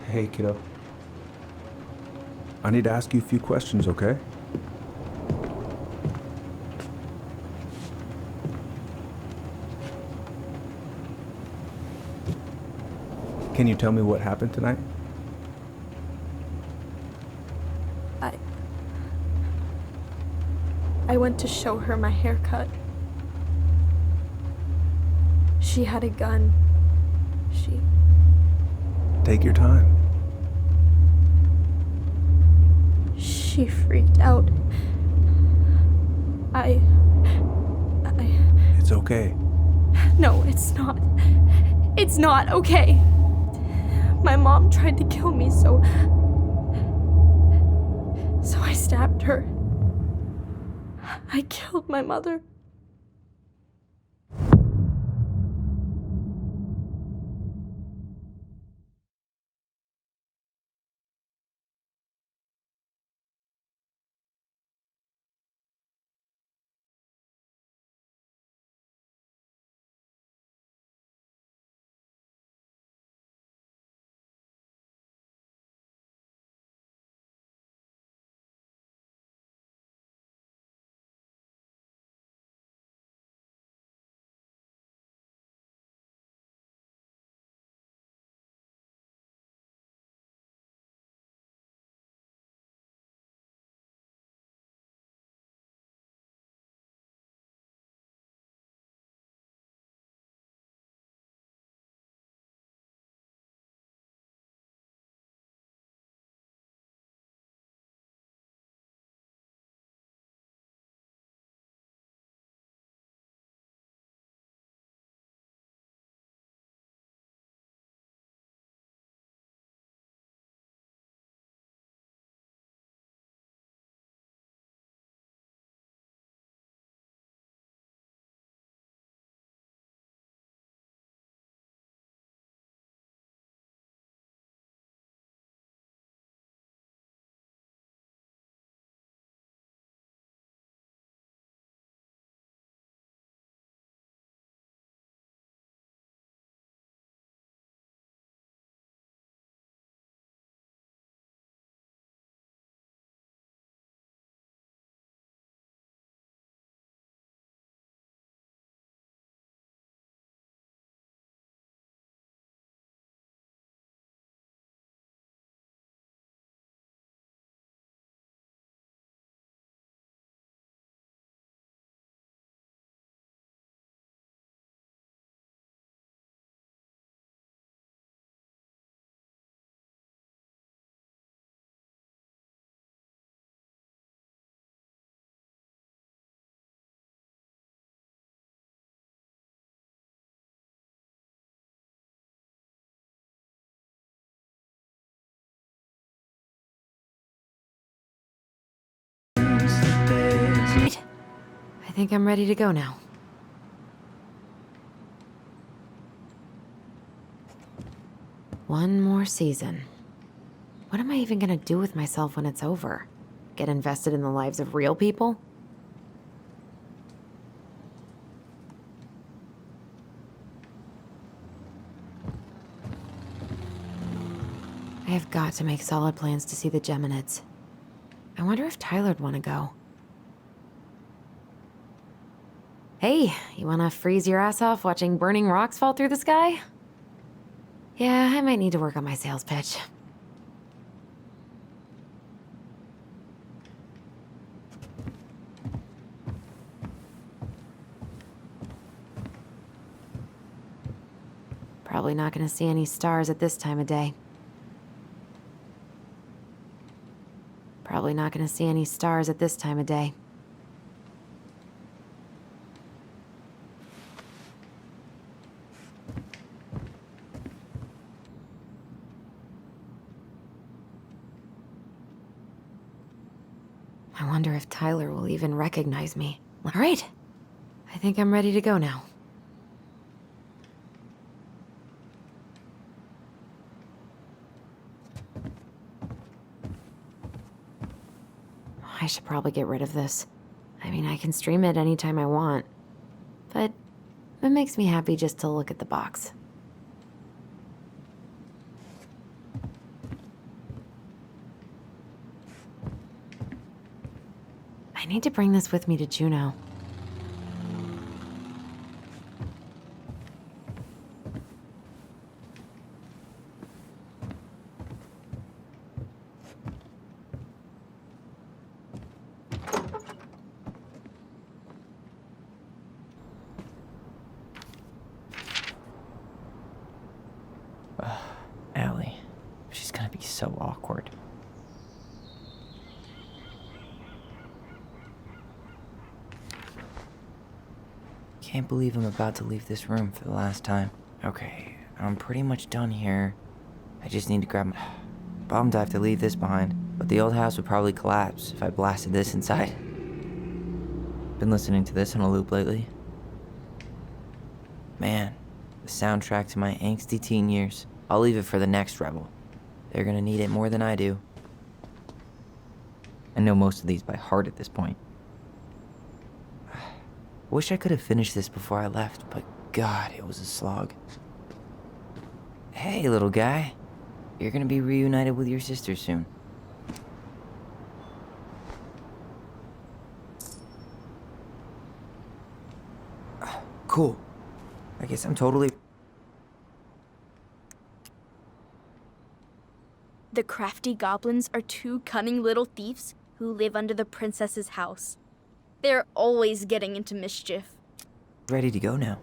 Hey, kiddo. I need to ask you a few questions, okay? Can you tell me what happened tonight? I... I went to show her my haircut. She had a gun. Take your time. She freaked out. It's okay. No, it's not. It's not okay. My mom tried to kill me, so I stabbed her. I killed my mother. Right. I think I'm ready to go now. One more season. What am I even gonna do with myself when it's over? Get invested in the lives of real people? I have got to make solid plans to see the Geminids. I wonder if Tyler'd want to go. Hey, you wanna freeze your ass off watching burning rocks fall through the sky? Yeah, I might need to work on my sales pitch. Probably not gonna see any stars at this time of day. Probably not gonna see any stars at this time of day. I wonder if Tyler will even recognize me. All right, I think I'm ready to go now. I should probably get rid of this. I mean, I can stream it anytime I want. But it makes me happy just to look at the box. need to bring this with me to Juneau. Allie. She's gonna be so awkward. Can't believe I'm about to leave this room for the last time. Okay, I'm pretty much done here. I just need to grab my... Bummed I have to leave this behind, but the old house would probably collapse if I blasted this inside. Been listening to this on a loop lately. Man, the soundtrack to my angsty teen years. I'll leave it for the next rebel. They're gonna need it more than I do. I know most of these by heart at this point. I wish I could have finished this before I left, but God, it was a slog. Hey, little guy. You're gonna be reunited with your sister soon. Cool. I guess I'm totally... The crafty goblins are two cunning little thieves who live under the princess's house. They're always getting into mischief. ready to go now.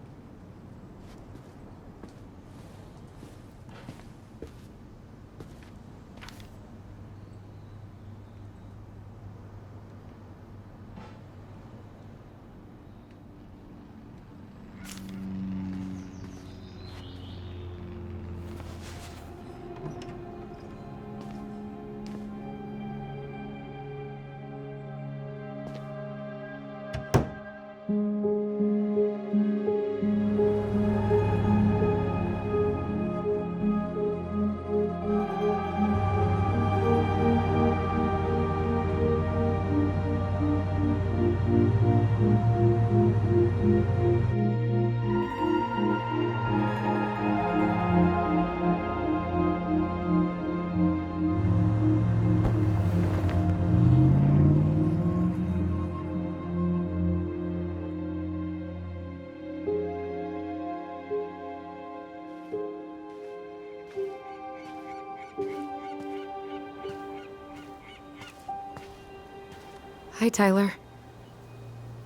Hi, Tyler.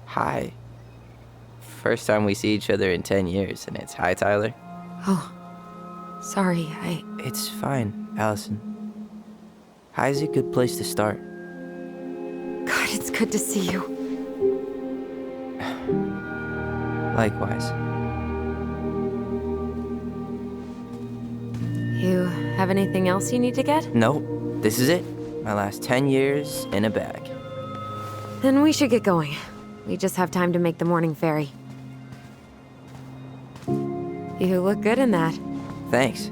Hi. First time we see each other in 10 years, and it's hi, Tyler. Oh, sorry, It's fine, Allison. Hi's a good place to start. God, it's good to see you. Likewise. You have anything else you need to get? Nope, this is it. My last 10 years in a bag. Then we should get going. We just have time to make the morning ferry. You look good in that. Thanks.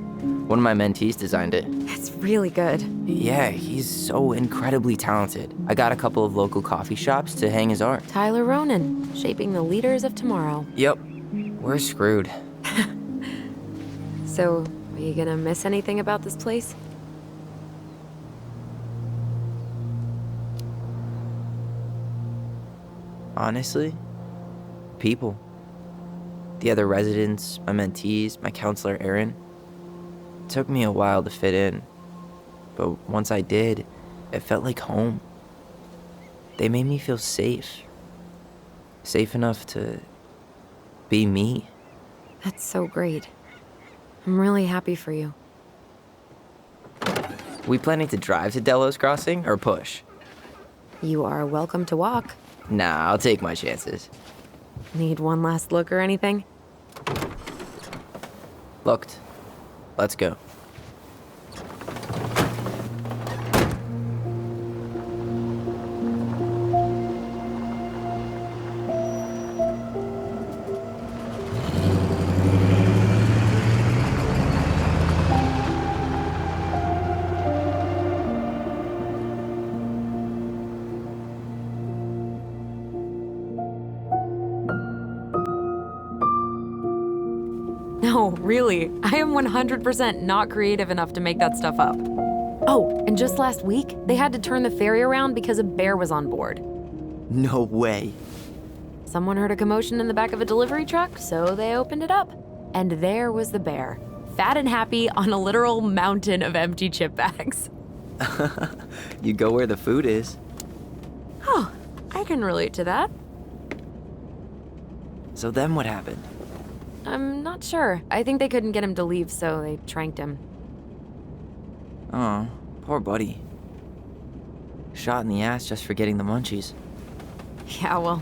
One of my mentees designed it. It's really good. Yeah, he's so incredibly talented. I got a couple of local coffee shops to hang his art. Tyler Ronan, shaping the leaders of tomorrow. Yep, we're screwed. So, are you gonna miss anything about this place? Honestly, people. The other residents, my mentees, my counselor Aaron. It took me a while to fit in, but once I did, it felt like home. They made me feel safe. Safe enough to be me. That's so great. I'm really happy for you. We planning to drive to Delos Crossing or push? You are welcome to walk. Nah, I'll take my chances. Need one last look or anything? Looked. Let's go. No, really. I am 100% not creative enough to make that stuff up. Oh, and just last week, they had to turn the ferry around because a bear was on board. No way. Someone heard a commotion in the back of a delivery truck, so they opened it up. And there was the bear, fat and happy on a literal mountain of empty chip bags. You go where the food is. Oh, I can relate to that. So then what happened? I'm not sure. I think they couldn't get him to leave, so they tranked him. Oh, poor buddy. Shot in the ass just for getting the munchies. Yeah, well,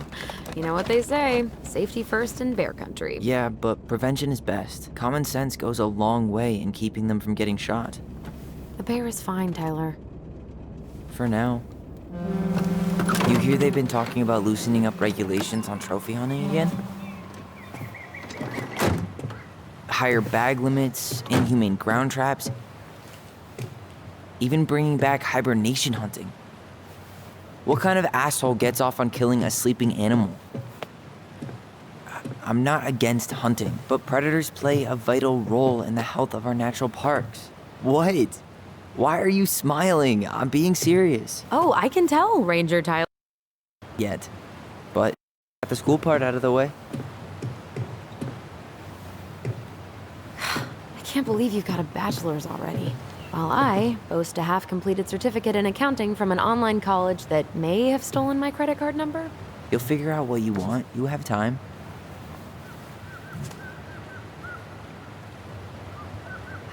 you know what they say. Safety first in bear country. Yeah, but prevention is best. Common sense goes a long way in keeping them from getting shot. The bear is fine, Tyler. For now. You hear they've been talking about loosening up regulations on trophy hunting again? Higher bag limits, inhumane ground traps, even bringing back hibernation hunting. What kind of asshole gets off on killing a sleeping animal? I'm not against hunting, but predators play a vital role in the health of our natural parks. What? Why are you smiling? I'm being serious. Oh, I can tell, Ranger Tyler. Yet. But got the school part out of the way. I can't believe you've got a bachelor's already. While I boast a half-completed certificate in accounting from an online college that may have stolen my credit card number. You'll figure out what you want. You have time.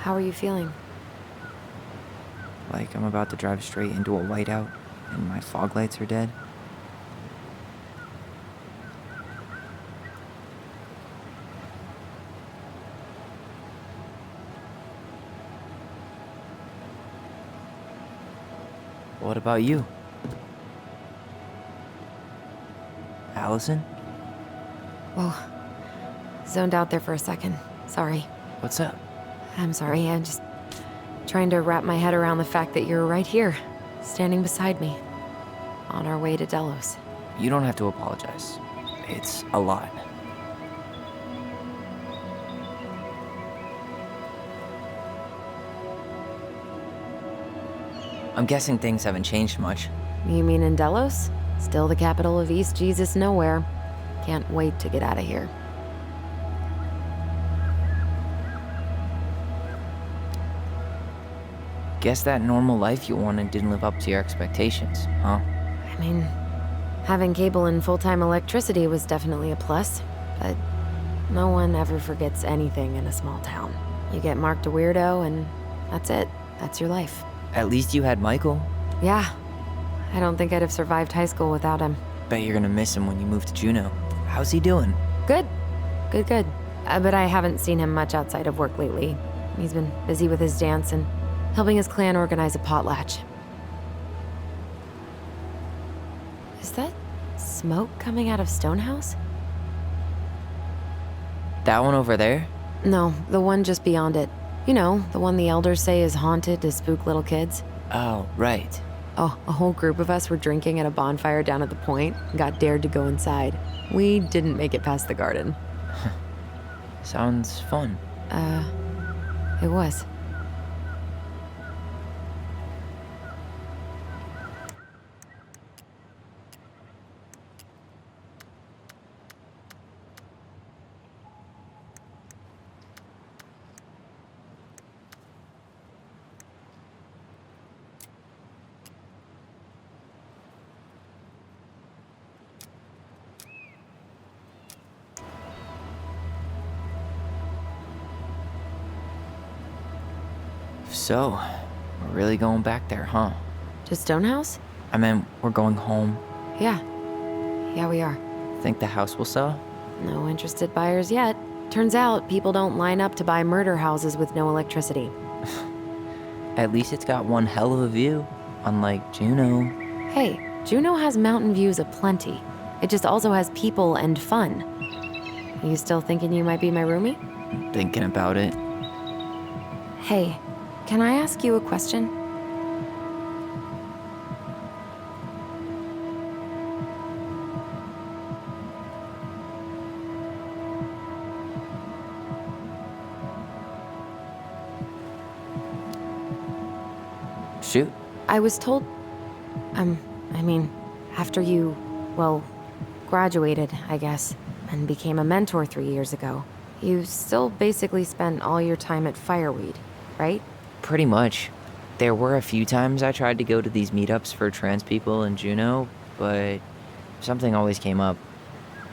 How are you feeling? Like I'm about to drive straight into a whiteout and my fog lights are dead. What about you? Allison? Whoa. Zoned out there for a second. Sorry. What's up? I'm sorry. I'm just trying to wrap my head around the fact that you're right here, standing beside me, on our way to Delos. You don't have to apologize. It's a lot. I'm guessing things haven't changed much. You mean in Delos? Still the capital of East Jesus Nowhere. Can't wait to get out of here. Guess that normal life you wanted didn't live up to your expectations, huh? I mean, having cable and full-time electricity was definitely a plus, but no one ever forgets anything in a small town. You get marked a weirdo and that's it. That's your life. At least you had Michael. Yeah. I don't think I'd have survived high school without him. Bet you're gonna miss him when you move to Juneau. How's he doing? Good. Good. But I haven't seen him much outside of work lately. He's been busy with his dance and helping his clan organize a potlatch. Is that smoke coming out of Stonehouse? That one over there? No, the one just beyond it. You know, the one the elders say is haunted to spook little kids. Oh, right. Oh, a whole group of us were drinking at a bonfire down at the point and got dared to go inside. We didn't make it past the garden. Sounds fun. It was. So, we're really going back there, huh? To Stonehouse? I mean, we're going home. Yeah. Yeah, we are. Think the house will sell? No interested buyers yet. Turns out people don't line up to buy murder houses with no electricity. At least it's got one hell of a view, unlike Juneau. Hey, Juneau has mountain views aplenty. It just also has people and fun. You still thinking you might be my roomie? Thinking about it. Hey, can I ask you a question? Shoot. I was told, after you well, graduated, I guess, and became a mentor 3 years ago. You still basically spent all your time at Fireweed, right? Pretty much. There were a few times I tried to go to these meetups for trans people in Juneau, but something always came up.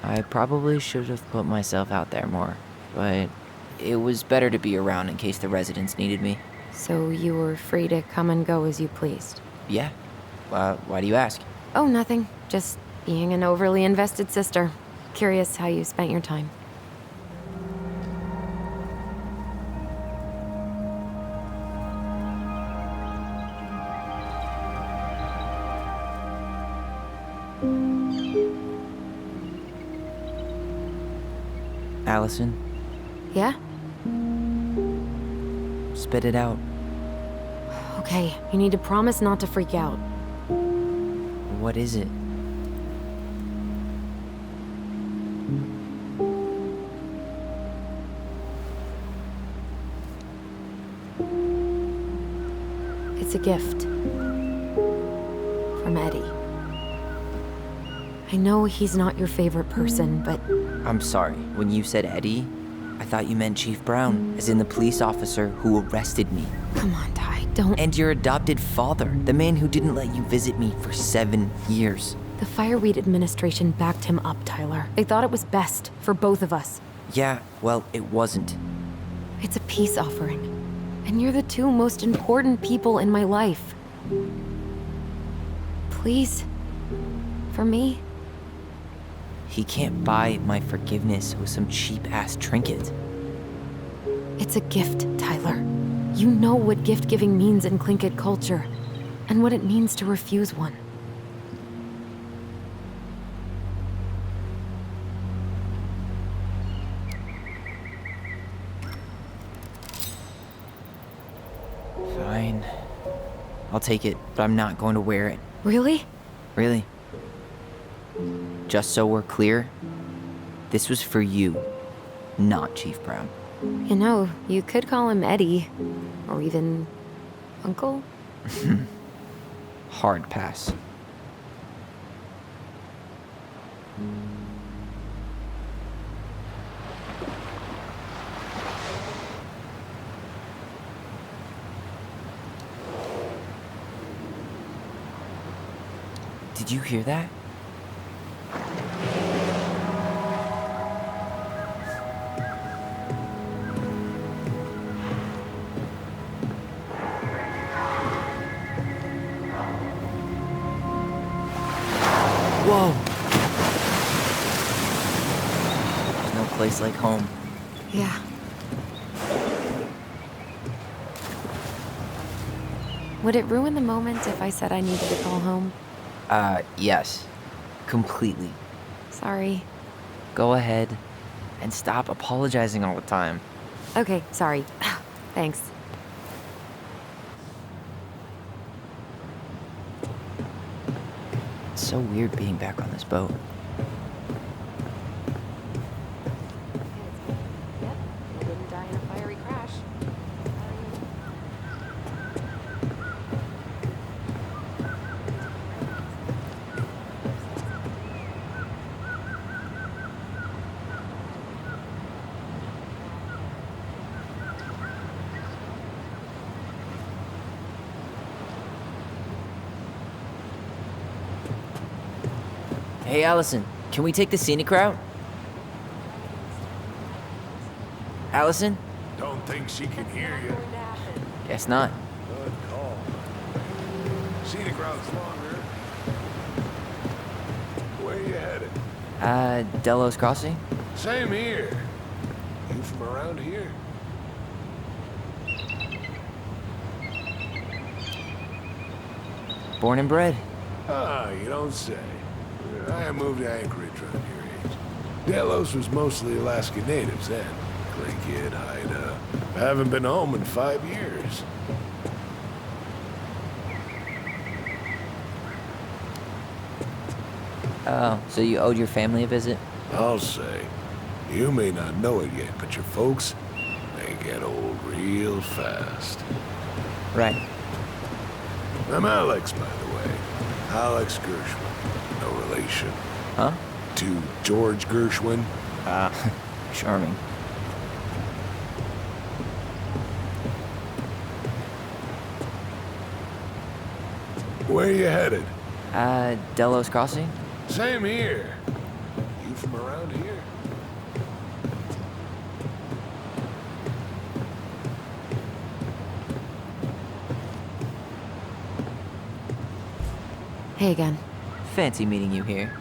I probably should have put myself out there more, but it was better to be around in case the residents needed me. So you were free to come and go as you pleased? Yeah. Why do you ask? Oh, nothing. Just being an overly invested sister. Curious how you spent your time. Allison, Yeah? spit it out. Okay, you need to promise not to freak out. What is it? It's a gift. From Eddie. I know he's not your favorite person, but I'm sorry. When you said Eddie, I thought you meant Chief Brown, as in the police officer who arrested me. come on, Ty, don't. And your adopted father, the man who didn't let you visit me for 7 years. The Fireweed administration backed him up, Tyler. They thought it was best for both of us. Yeah, well, it wasn't. It's a peace offering. And you're the two most important people in my life. Please? For me? He can't buy my forgiveness with some cheap-ass trinket. It's a gift, Tyler. You know what gift giving means in Tlingit culture, and what it means to refuse one. Fine. I'll take it, but I'm not going to wear it. Really? Really. Just so we're clear, this was for you, not Chief Brown. You know, you could call him Eddie, or even Uncle? Hard pass. Did you hear that? Whoa! There's no place like home. Yeah. Would it ruin the moment if I said I needed to call home? Yes. Completely. Sorry. Go ahead and stop apologizing all the time. Okay, sorry. Thanks. It's so weird being back on this boat. Yep, you didn't die in a fiery crash. Hey, Allison, can we take the scenic route? Allison? Don't think she can hear you. Guess not. Good call. Scenic route's longer. Where you headed? Delos Crossing? Same here. You from around here? Born and bred. Ah, you don't say. I moved to Anchorage around your age. Delos was mostly Alaska natives then. Tlingit, Haida. I haven't been home in 5 years. Oh, so you owed your family a visit? I'll say. You may not know it yet, but your folks, they get old real fast. Right. I'm Alex, by the way. Alex Gershwin. no relation. Huh? To George Gershwin. Charming. Where you headed? Delos Crossing? Same here. You from around here? Hey again. Fancy meeting you here.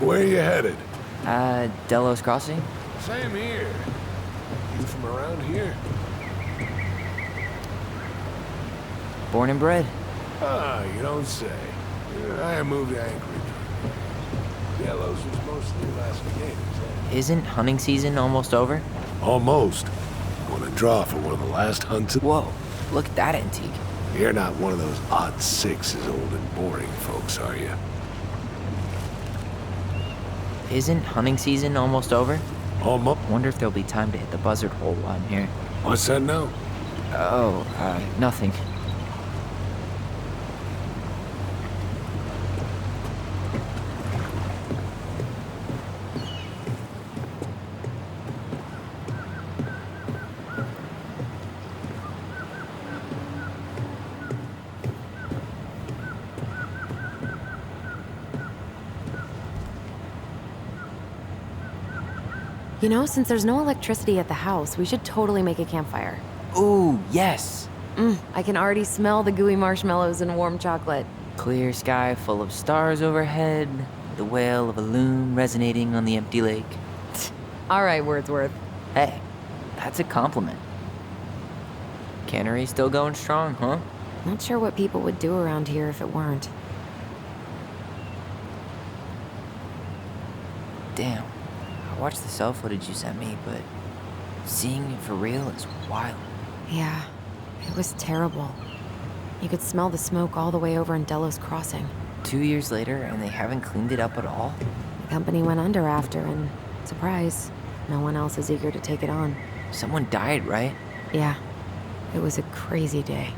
Where you headed? Delos Crossing? Same here. You from around here? Born and bred. Ah, you don't say. I moved to Anchorage. Delos was mostly Alaska natives, eh? Isn't hunting season almost over? Almost. Want to draw for one of the last hunts? Whoa, look at that antique. You're not one of those odd sixes old and boring folks, are you? Isn't hunting season almost over? Almost. Wonder if there'll be time to hit the buzzard hole while I'm here. What's that now? Oh, nothing. You know, since there's no electricity at the house, we should totally make a campfire. Ooh, yes! I can already smell the gooey marshmallows and warm chocolate. Clear sky full of stars overhead, the wail of a loon resonating on the empty lake. All right, Wordsworth. Hey, that's a compliment. Cannery still going strong, huh? Not sure what people would do around here if it weren't. Damn. I watched the cell footage you sent me, but seeing it for real is wild. Yeah, it was terrible. You could smell the smoke all the way over in Delos Crossing. 2 years later, and they haven't cleaned it up at all? The company went under after, and surprise, no one else is eager to take it on. Someone died, right? Yeah, it was a crazy day.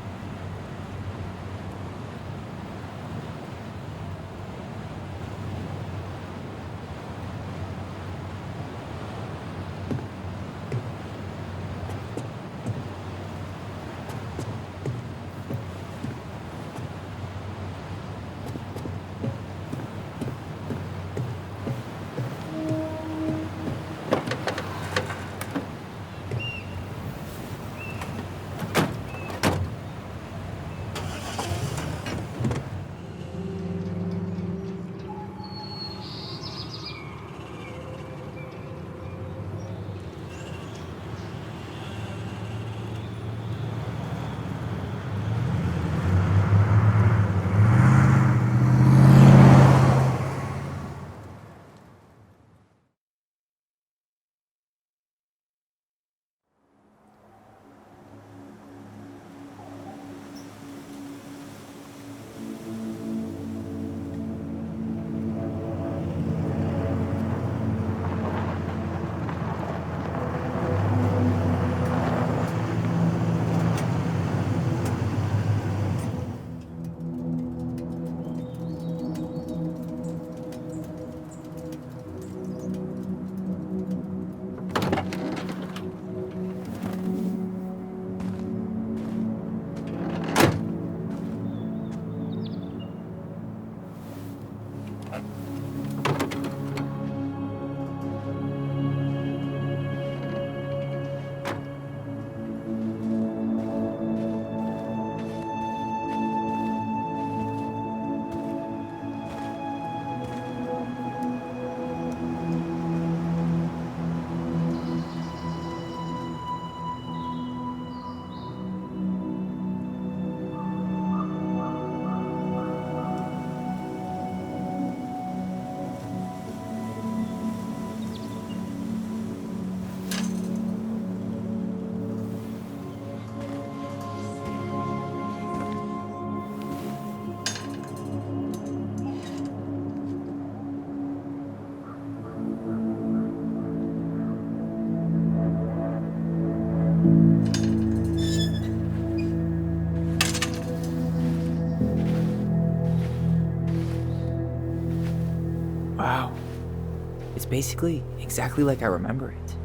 It's basically exactly like I remember it.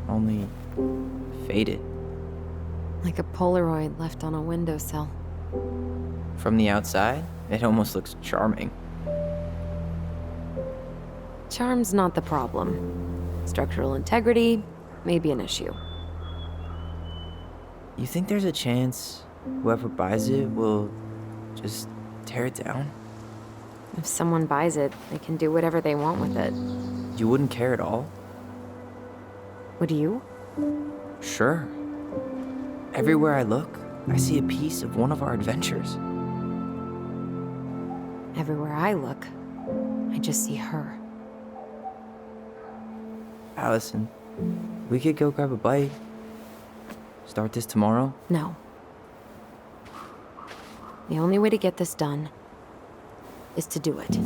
Only faded. Like a Polaroid left on a windowsill. From the outside, it almost looks charming. Charm's not the problem. Structural integrity may be an issue. You think there's a chance whoever buys it will just tear it down? If someone buys it, they can do whatever they want with it. You wouldn't care at all? Would you? Sure. Everywhere I look, I see a piece of one of our adventures. Everywhere I look, I just see her. Allison, we could go grab a bite. Start this tomorrow? No. The only way to get this done is to do it.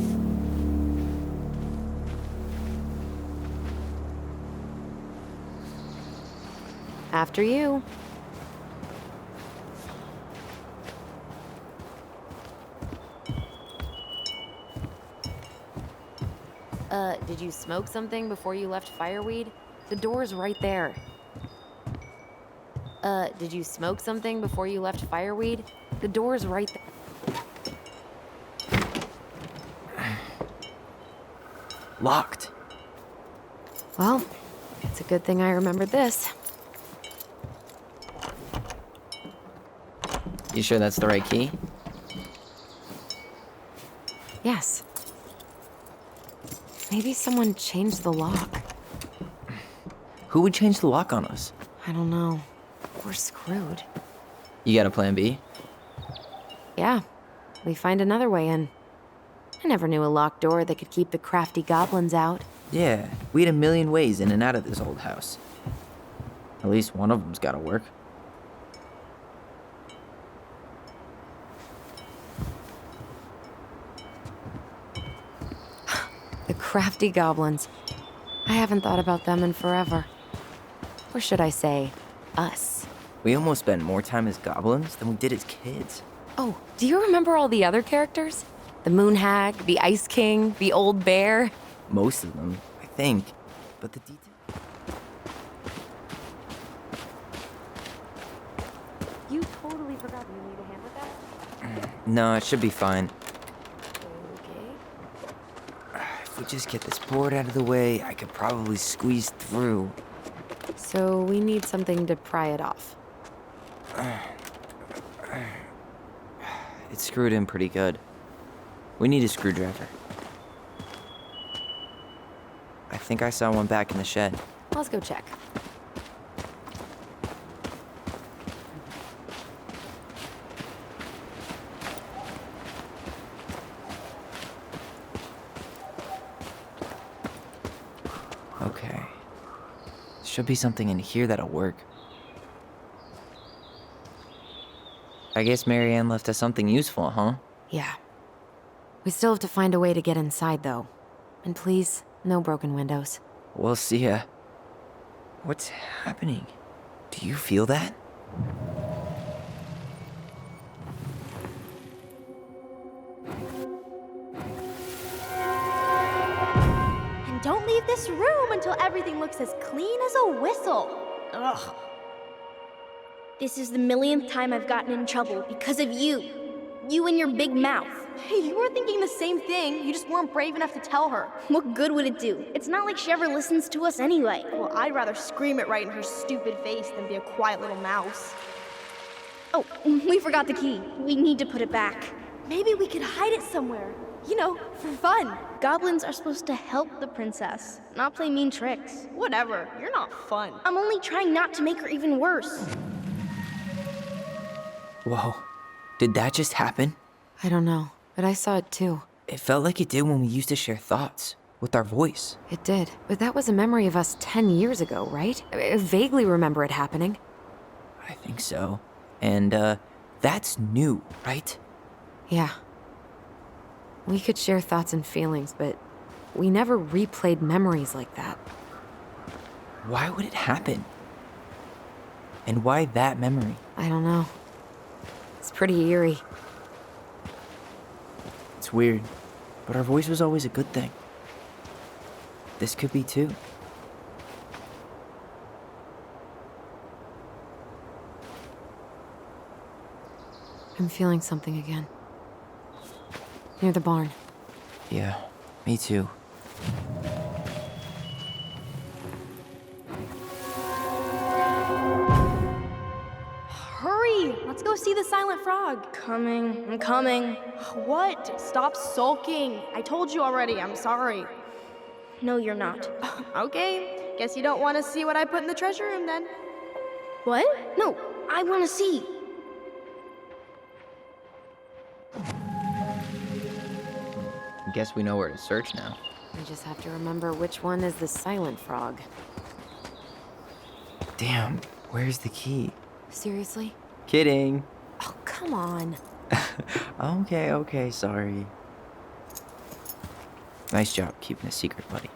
After you. Did you smoke something before you left Fireweed? The door's right there. Did you smoke something before you left Fireweed? The door's right there. Locked. Well, it's a good thing I remembered this. You sure that's the right key? Yes. Maybe someone changed the lock. Who would change the lock on us? I don't know. We're screwed. You got a plan B? Yeah, we find another way in. I never knew a locked door that could keep the crafty goblins out. Yeah, we had a million ways in and out of this old house. At least one of them's gotta work. The crafty goblins. I haven't thought about them in forever. Or should I say, us. We almost spent more time as goblins than we did as kids. Oh, do you remember all the other characters? The Moon Hag, the Ice King, the Old Bear? Most of them, I think. But the detail... You totally forgot you need a hand with that? No, it should be fine. Okay. If we just get this board out of the way, I could probably squeeze through. So we need something to pry it off. It's screwed in pretty good. We need a screwdriver. I think I saw one back in the shed. Let's go check. Okay. Should be something in here that'll work. I guess Marianne left us something useful, huh? Yeah. We still have to find a way to get inside, though. And please, no broken windows. We'll see ya. What's happening? Do you feel that? And don't leave this room until everything looks as clean as a whistle. Ugh. This is the millionth time I've gotten in trouble because of you. You and your big mouth. Hey, you were thinking the same thing. You just weren't brave enough to tell her. What good would it do? It's not like she ever listens to us anyway. Well, I'd rather scream it right in her stupid face than be a quiet little mouse. Oh, we forgot the key. We need to put it back. Maybe we could hide it somewhere. You know, for fun. Goblins are supposed to help the princess, not play mean tricks. Whatever, you're not fun. I'm only trying not to make her even worse. Whoa. Did that just happen? I don't know, but I saw it too. It felt like it did when we used to share thoughts with our voice. It did, but that was a memory of us 10 years ago, right? I vaguely remember it happening. I think so. And, that's new, right? Yeah. We could share thoughts and feelings, but we never replayed memories like that. Why would it happen? And why that memory? I don't know. It's pretty eerie. It's weird, but our voice was always a good thing. This could be too. I'm feeling something again. Near the barn. Yeah, me too. Hurry! Let's go see the silent frog. Coming. I'm coming. What? Stop sulking. I told you already, I'm sorry. No, you're not. Okay, guess you don't want to see what I put in the treasure room then. What? No, I want to see. Guess we know where to search now. I just have to remember which one is the silent frog. Damn, where's the key? Seriously? Kidding. Oh, come on. Okay, sorry. Nice job keeping a secret, buddy.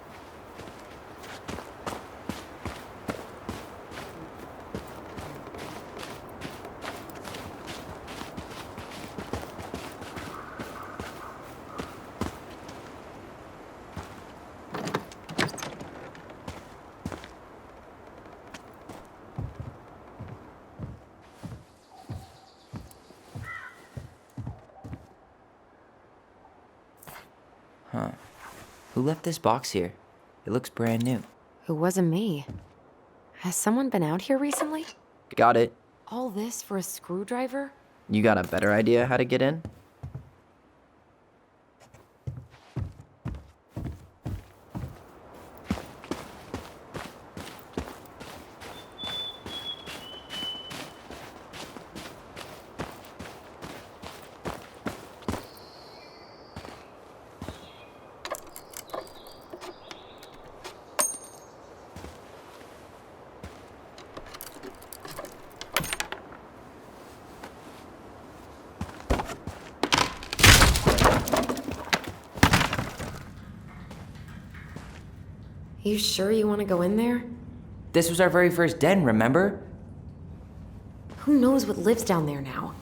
Huh. Who left this box here? It looks brand new. It wasn't me. Has someone been out here recently? Got it. All this for a screwdriver? You got a better idea how to get in? You sure you want to go in there? This was our very first den, remember? Who knows what lives down there now?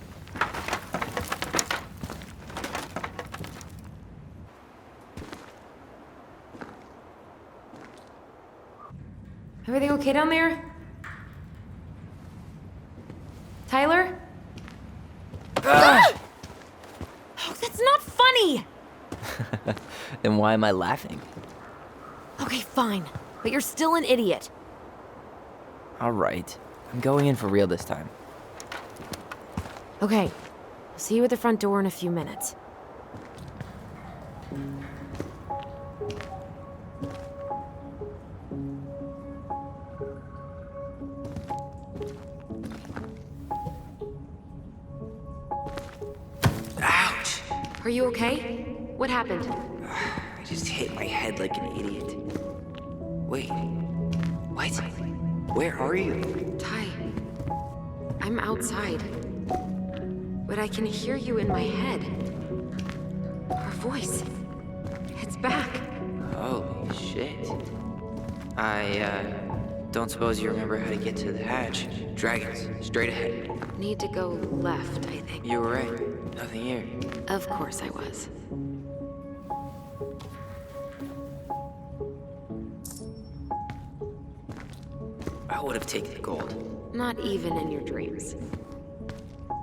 Everything okay down there? Tyler? Oh, that's not funny! Then why am I laughing? Okay, fine. But you're still an idiot. Alright, I'm going in for real this time. Okay. I'll see you at the front door in a few minutes. Ouch! Are you okay? What happened? I just hit my head like an idiot. Wait, what? Where are you? Ty, I'm outside. But I can hear you in my head. Our voice. It's back. Holy shit. I, don't suppose you remember how to get to the hatch. Dragons, straight ahead. Need to go left, I think. You were right. Nothing here. Of course I was. I would have taken the gold. Not even in your dreams.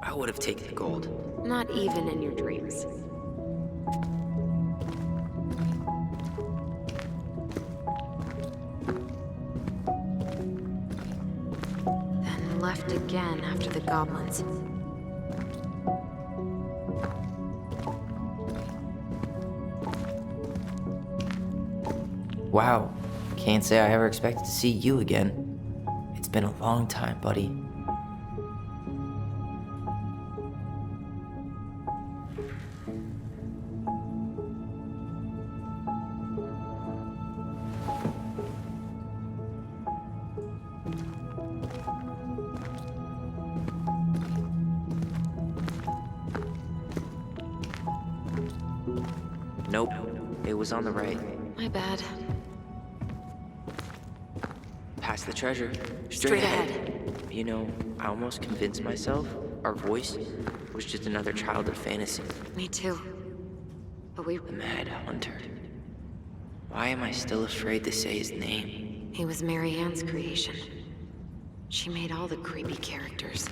I would have taken the gold. Not even in your dreams. Then left again after the goblins. Wow. Can't say I ever expected to see you again. It's been a long time, buddy. Nope. It was on the right. My bad. Past the treasure. Straight ahead. You know, I almost convinced myself our voice was just another childhood fantasy. Me too. But we... The Mad Hunter. Why am I still afraid to say his name? He was Mary Ann's creation. She made all the creepy characters.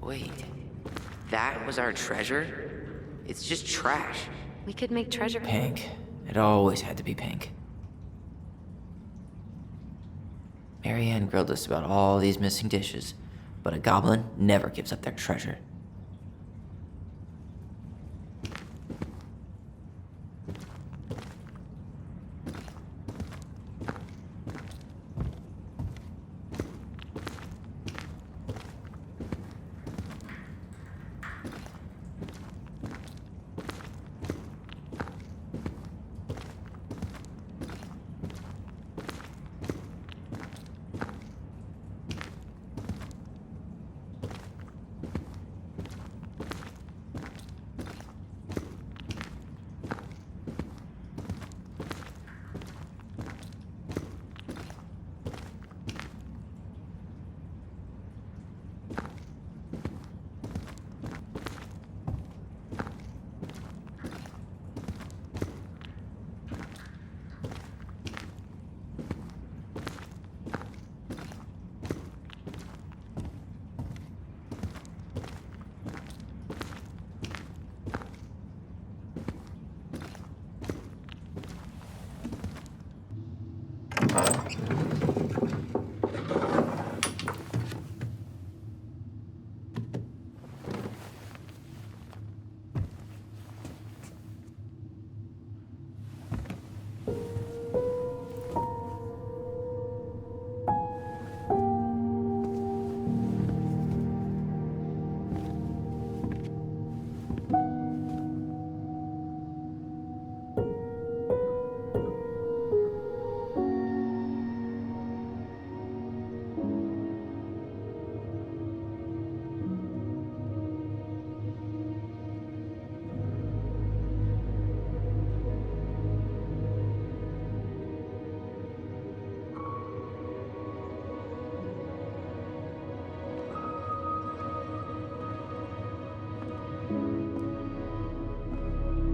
Wait, that was our treasure? It's just trash. We could make treasure. Pink. It always had to be pink. Mary Ann grilled us about all these missing dishes, but a goblin never gives up their treasure.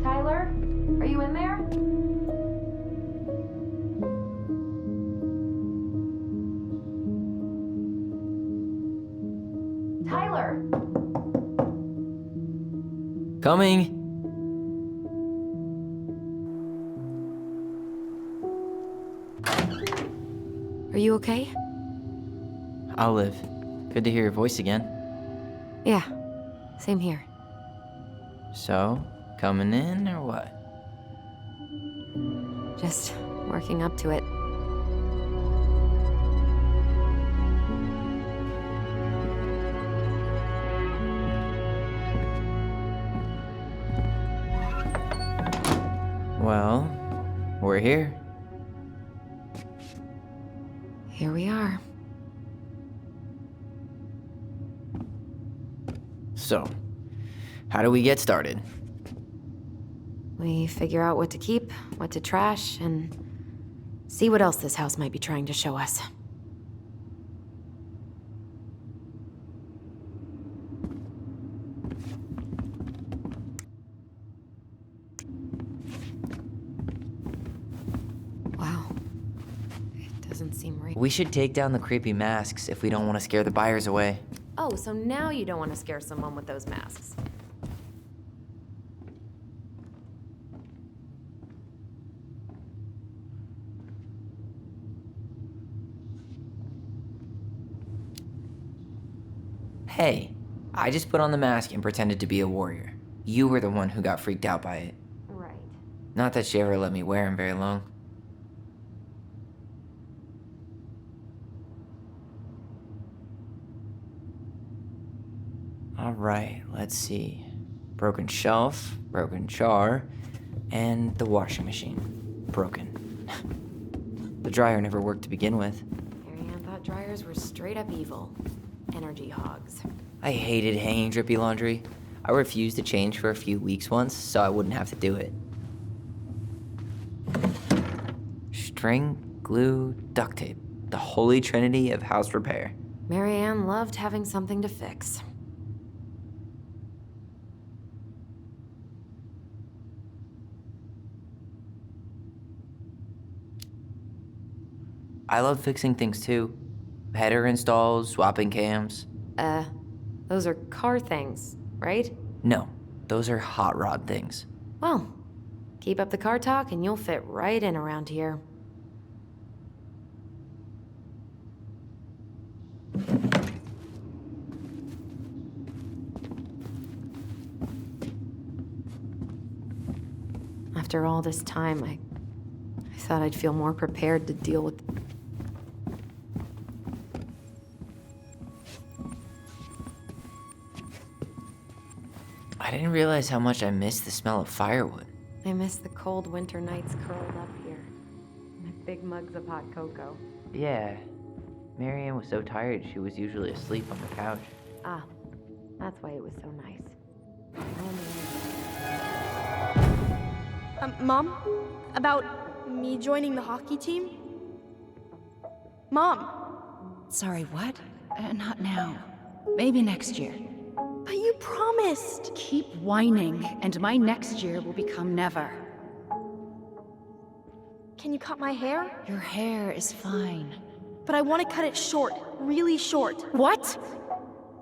Tyler, are you in there? Tyler! Coming! Are you okay? Olive, good to hear your voice again. Yeah, same here. So, coming in or what? Just working up to it. Well, we're here. Here we are. So, how do we get started? We figure out what to keep, what to trash, and see what else this house might be trying to show us. Wow. It doesn't seem right. We should take down the creepy masks if we don't want to scare the buyers away. Oh, so now you don't want to scare someone with those masks. Hey, I just put on the mask and pretended to be a warrior. You were the one who got freaked out by it. Right. Not that she ever let me wear him very long. Alright, let's see. Broken shelf, broken jar, and the washing machine. Broken. The dryer never worked to begin with. Mary Ann thought dryers were straight up evil. Energy hogs. I hated hanging drippy laundry. I refused to change for a few weeks once so I wouldn't have to do it. String, glue, duct tape. The holy trinity of house repair. Marianne loved having something to fix. I love fixing things too. Header installs, swapping cams. Those are car things, right? No, those are hot rod things. Well, keep up the car talk and you'll fit right in around here. After all this time, I thought I'd feel more prepared to deal with... I didn't realize how much I missed the smell of firewood. I miss the cold winter nights curled up here. With big mugs of hot cocoa. Yeah, Marianne was so tired she was usually asleep on the couch. Ah, that's why it was so nice. Mom? About me joining the hockey team? Mom! Sorry, what? Not now. Maybe next year. But you promised! Keep whining, and my next year will become never. Can you cut my hair? Your hair is fine. But I want to cut it short, really short. What?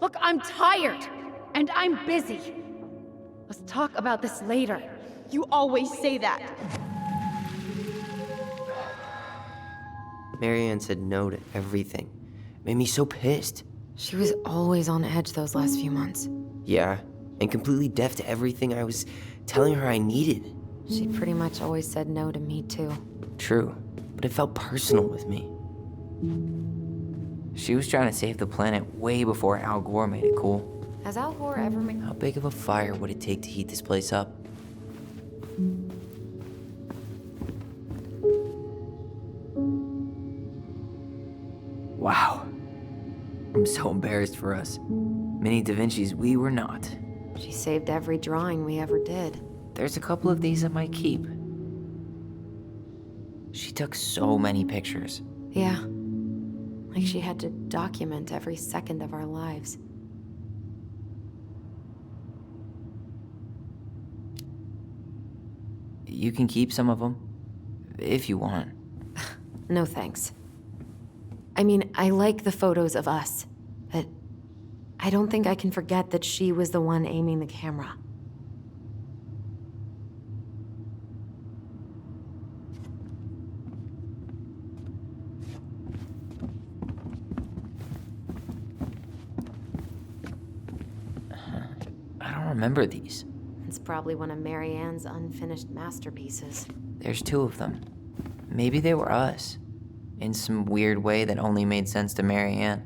Look, I'm tired, and I'm busy. Let's talk about this later. You always say that. Marianne said no to everything. Made me so pissed. She was always on edge those last few months. Yeah, and completely deaf to everything I was telling her I needed. She pretty much always said no to me, too. True, but it felt personal with me. She was trying to save the planet way before Al Gore made it cool. Has Al Gore ever made... How big of a fire would it take to heat this place up? Wow. I'm so embarrassed for us. Mini Da Vinci's we were not. She saved every drawing we ever did. There's a couple of these I might keep. She took so many pictures. Yeah. Like she had to document every second of our lives. You can keep some of them, if you want. No thanks. I mean, I like the photos of us, but I don't think I can forget that she was the one aiming the camera. I don't remember these. It's probably one of Marianne's unfinished masterpieces. There's two of them. Maybe they were us. In some weird way that only made sense to Marianne.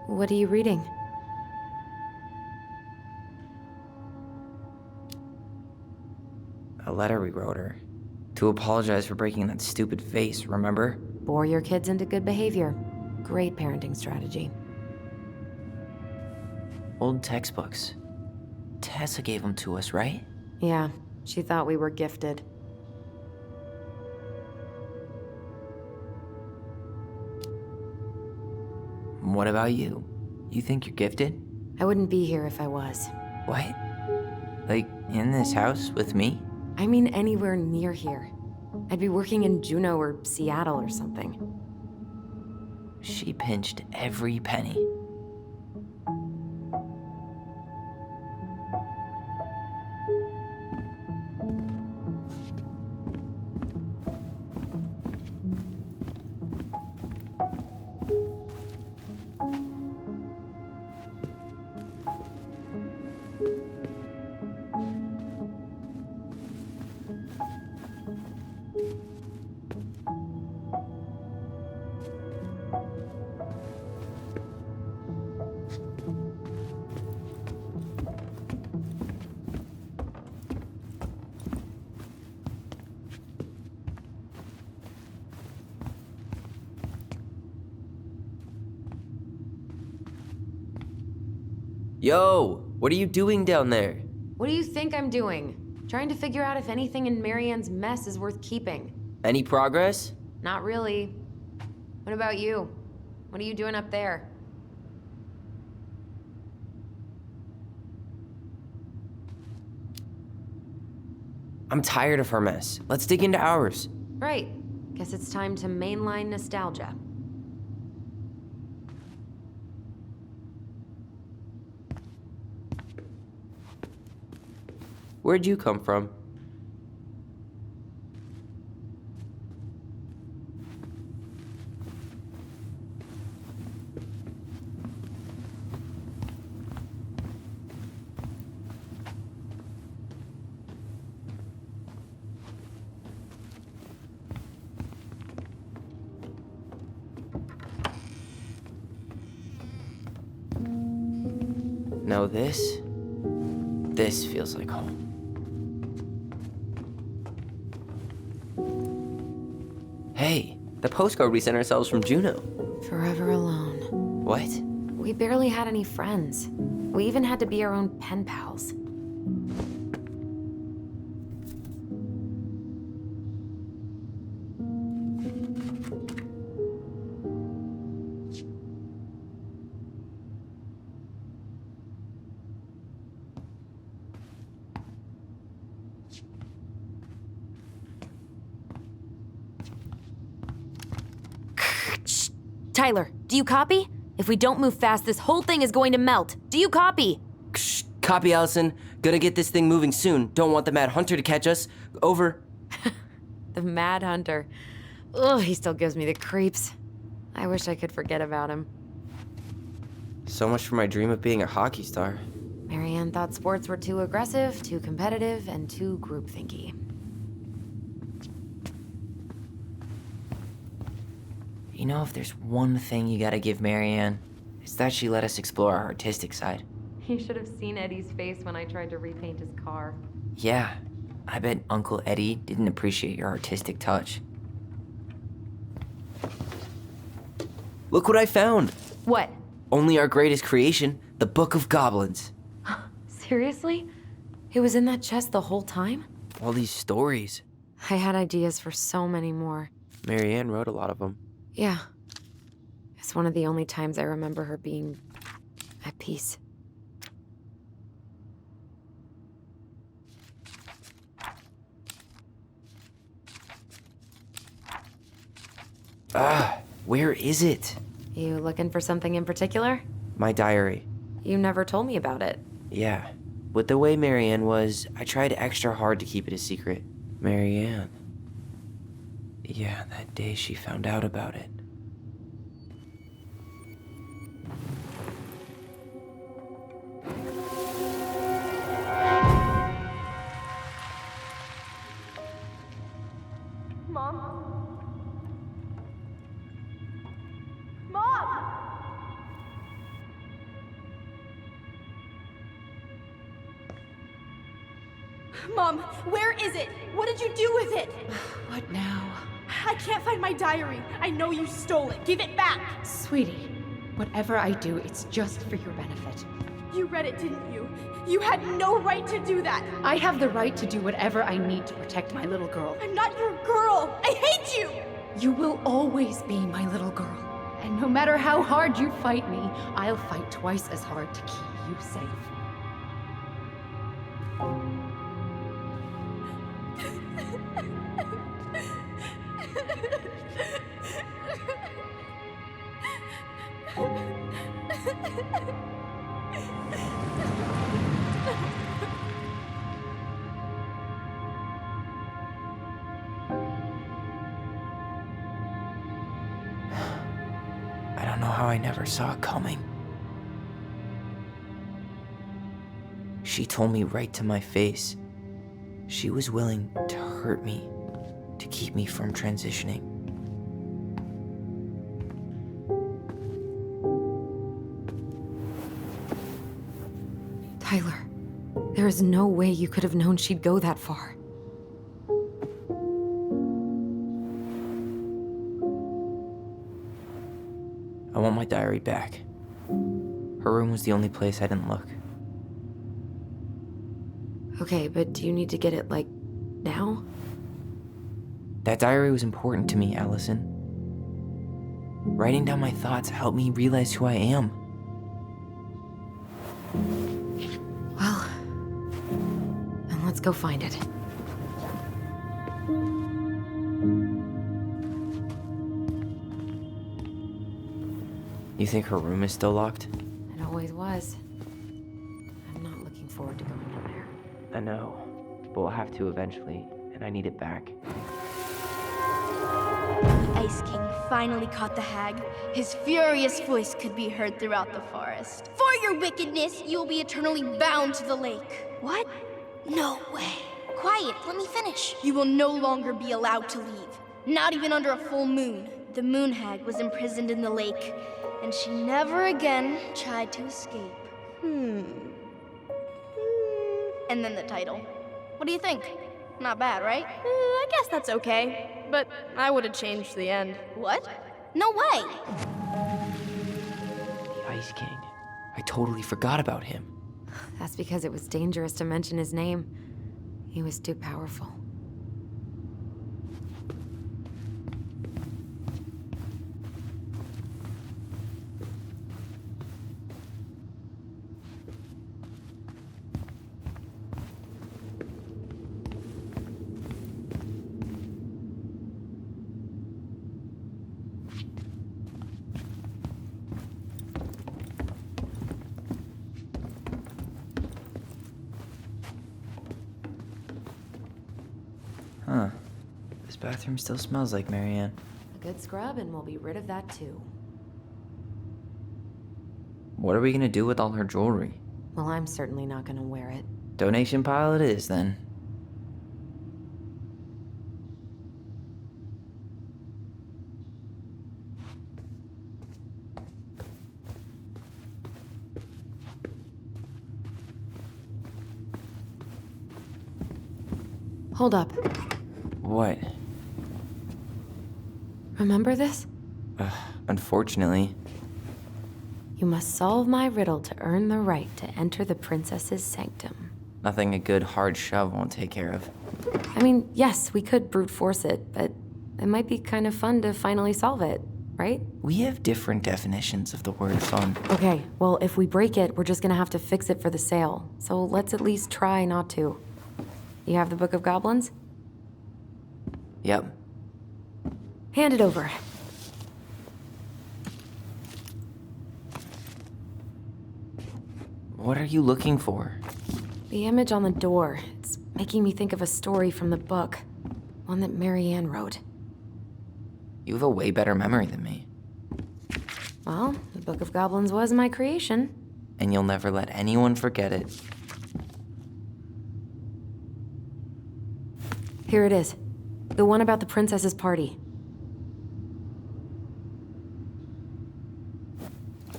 What are you reading? A letter we wrote her. To apologize for breaking that stupid vase, remember? Bore your kids into good behavior. Great parenting strategy. Old textbooks. Tessa gave them to us, right? Yeah, she thought we were gifted. What about you? You think you're gifted? I wouldn't be here if I was. What? Like, in this house with me? I mean anywhere near here. I'd be working in Juneau or Seattle or something. She pinched every penny. Yo, what are you doing down there? What do you think I'm doing? Trying to figure out if anything in Marianne's mess is worth keeping. Any progress? Not really. What about you? What are you doing up there? I'm tired of her mess. Let's dig into ours. Right. Guess it's time to mainline nostalgia. Where'd you come from? Now this feels like home. Hey, the postcard we sent ourselves from Juno. Forever alone. What? We barely had any friends. We even had to be our own pen pals. Tyler, do you copy? If we don't move fast, this whole thing is going to melt. Do you copy? Shh, copy, Allison. Gonna get this thing moving soon. Don't want the Mad Hunter to catch us. Over. The Mad Hunter. Ugh, he still gives me the creeps. I wish I could forget about him. So much for my dream of being a hockey star. Marianne thought sports were too aggressive, too competitive, and too groupthinky. You know, if there's one thing you gotta give Marianne, it's that she let us explore our artistic side. You should have seen Eddie's face when I tried to repaint his car. Yeah, I bet Uncle Eddie didn't appreciate your artistic touch. Look what I found! What? Only our greatest creation, the Book of Goblins. Seriously? It was in that chest the whole time? All these stories. I had ideas for so many more. Marianne wrote a lot of them. Yeah. It's one of the only times I remember her being at peace. Where is it? You looking for something in particular? My diary. You never told me about it. Yeah. With the way Marianne was, I tried extra hard to keep it a secret. Marianne. Yeah, that day she found out about it. Mom, where is it? What did you do with it? What now? I can't find my diary. I know you stole it. Give it back. Sweetie, whatever I do, it's just for your benefit. You read it, didn't you? You had no right to do that. I have the right to do whatever I need to protect my little girl. I'm not your girl. I hate you. You will always be my little girl. And no matter how hard you fight me, I'll fight twice as hard to keep you safe. I don't know how I never saw it coming. She told me right to my face she was willing to hurt me to keep me from transitioning. Tyler, there is no way you could have known she'd go that far. I want my diary back. Her room was the only place I didn't look. Okay, but do you need to get it, like, now? That diary was important to me, Allison. Writing down my thoughts helped me realize who I am. Well, then let's go find it. You think her room is still locked? It always was. I'm not looking forward to going in there. I know, but we'll have to eventually, and I need it back. The Ice King finally caught the hag. His furious voice could be heard throughout the forest. For your wickedness, you will be eternally bound to the lake. What? No way. Quiet, let me finish. You will no longer be allowed to leave. Not even under a full moon. The moon hag was imprisoned in the lake, and she never again tried to escape. And then the title. What do you think? Not bad, right? I guess that's okay. But I would have changed the end. What? No way! The Ice King. I totally forgot about him. That's because it was dangerous to mention his name. He was too powerful. Huh. This bathroom still smells like Marianne. A good scrub, and we'll be rid of that too. What are we gonna do with all her jewelry? Well, I'm certainly not gonna wear it. Donation pile it is, then. Hold up. What? Remember this? Unfortunately. You must solve my riddle to earn the right to enter the princess's sanctum. Nothing a good hard shove won't take care of. I mean, yes, we could brute force it, but it might be kind of fun to finally solve it, right? We have different definitions of the word fun. Okay, well, if we break it, we're just gonna have to fix it for the sale. So let's at least try not to. You have the Book of Goblins? Yep. Hand it over. What are you looking for? The image on the door. It's making me think of a story from the book. One that Marianne wrote. You have a way better memory than me. Well, the Book of Goblins was my creation. And you'll never let anyone forget it. Here it is. The one about the princess's party.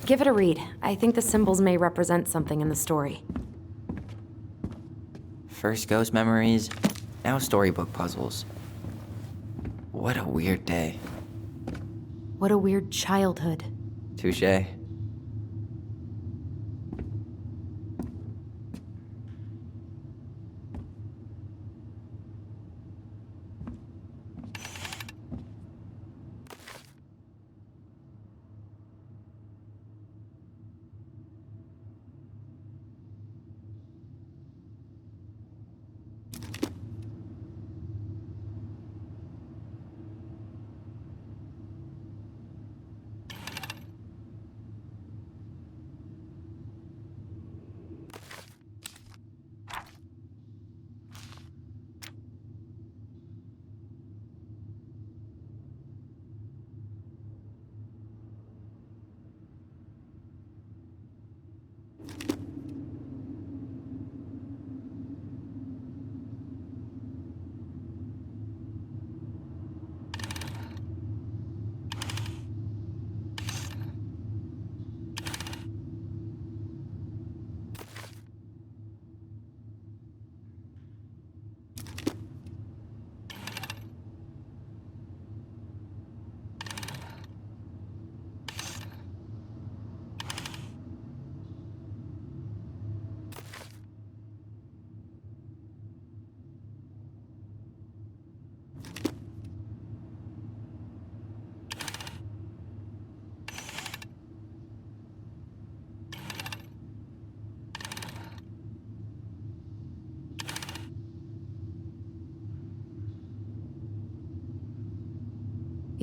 Give it a read. I think the symbols may represent something in the story. First ghost memories, now storybook puzzles. What a weird day. What a weird childhood. Touché.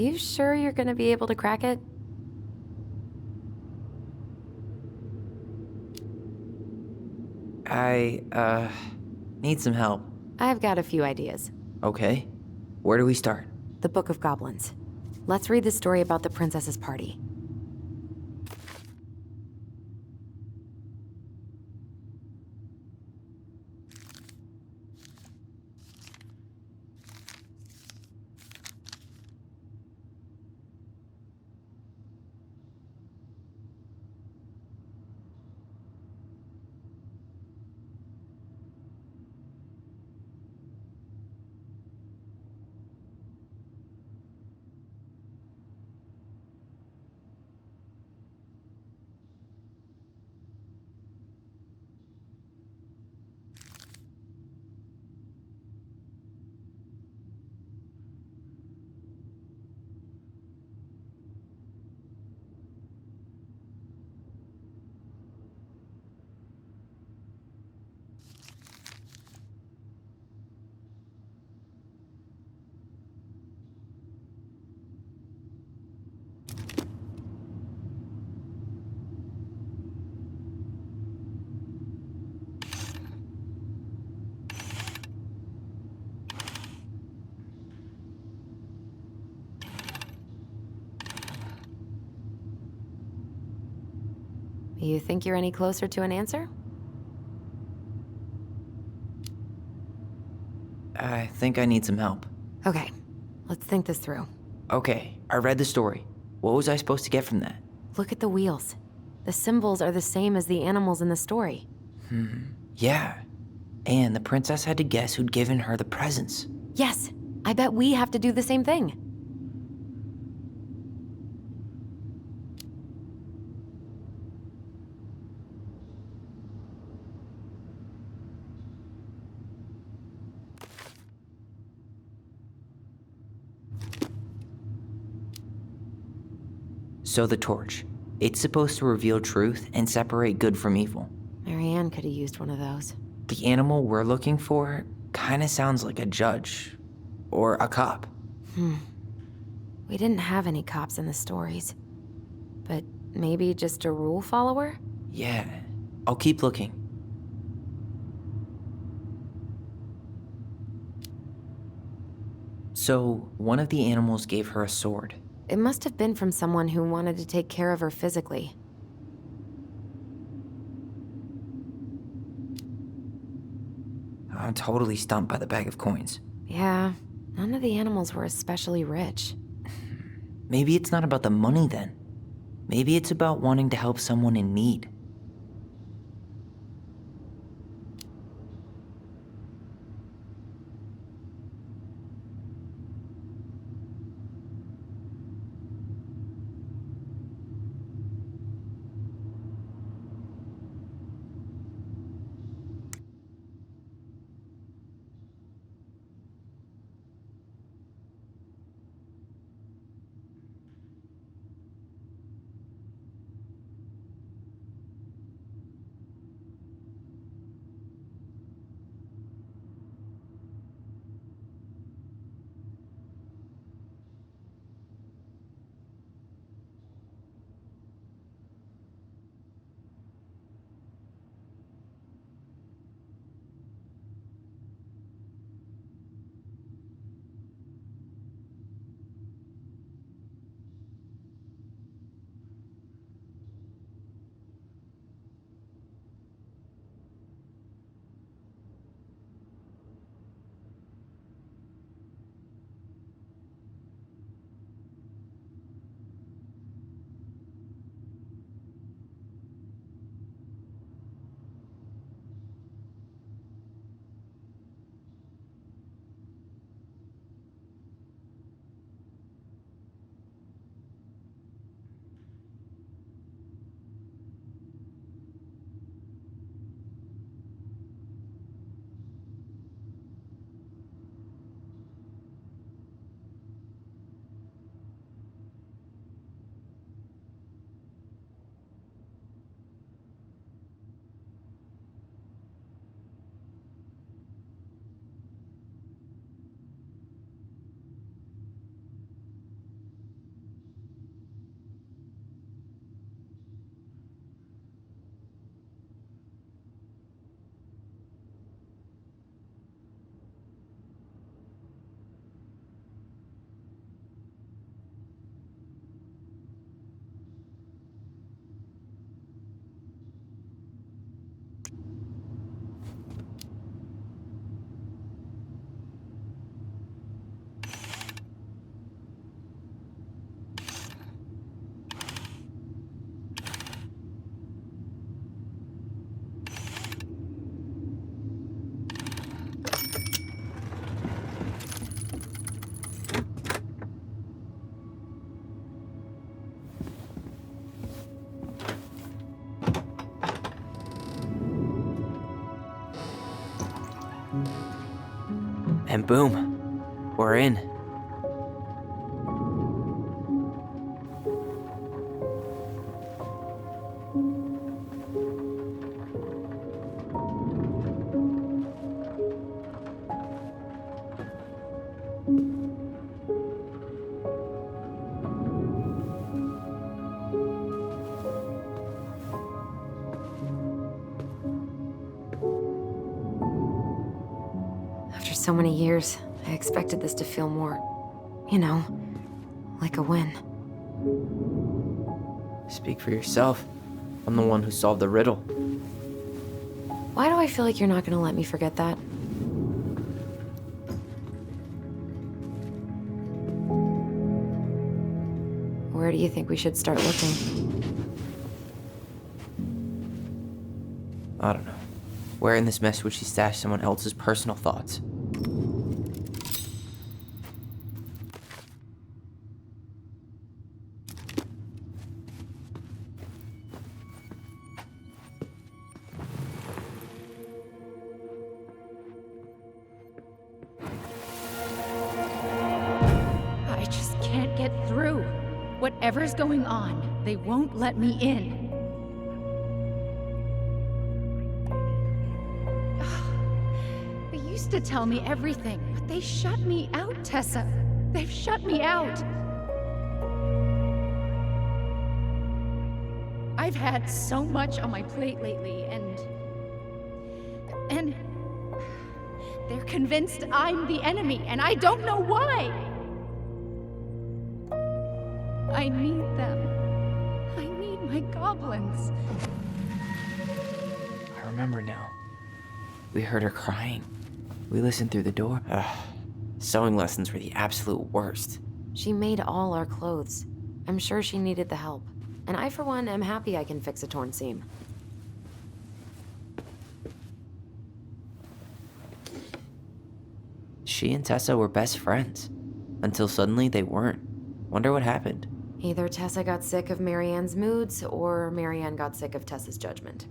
You sure you're gonna be able to crack it? I need some help. I've got a few ideas. Okay. Where do we start? The Book of Goblins. Let's read the story about the princess's party. You think you're any closer to an answer? I think I need some help. Okay, let's think this through. Okay, I read the story. What was I supposed to get from that? Look at the wheels. The symbols are the same as the animals in the story. Yeah. And the princess had to guess who'd given her the presents. Yes, I bet we have to do the same thing. So the torch. It's supposed to reveal truth and separate good from evil. Marianne could have used one of those. The animal we're looking for kinda sounds like a judge. Or a cop. We didn't have any cops in the stories. But maybe just a rule follower? Yeah. I'll keep looking. So, one of the animals gave her a sword. It must have been from someone who wanted to take care of her physically. I'm totally stumped by the bag of coins. Yeah, none of the animals were especially rich. Maybe it's not about the money then. Maybe it's about wanting to help someone in need. And boom, we're in. After so many years, I expected this to feel more, you know, like a win. Speak for yourself. I'm the one who solved the riddle. Why do I feel like you're not gonna let me forget that? Where do you think we should start looking? I don't know. Where in this mess would she stash someone else's personal thoughts? I just can't get through. Whatever's going on, they won't let me in. They used to tell me everything, but they shut me out, Tessa. They've shut me out. I've had so much on my plate lately, and they're convinced I'm the enemy, and I don't know why. I need them. I need my goblins. I remember now. We heard her crying. We listened through the door. Sewing lessons were the absolute worst. She made all our clothes. I'm sure she needed the help. And I, for one, am happy I can fix a torn seam. She and Tessa were best friends. Until suddenly they weren't. Wonder what happened. Either Tessa got sick of Marianne's moods, or Marianne got sick of Tessa's judgment.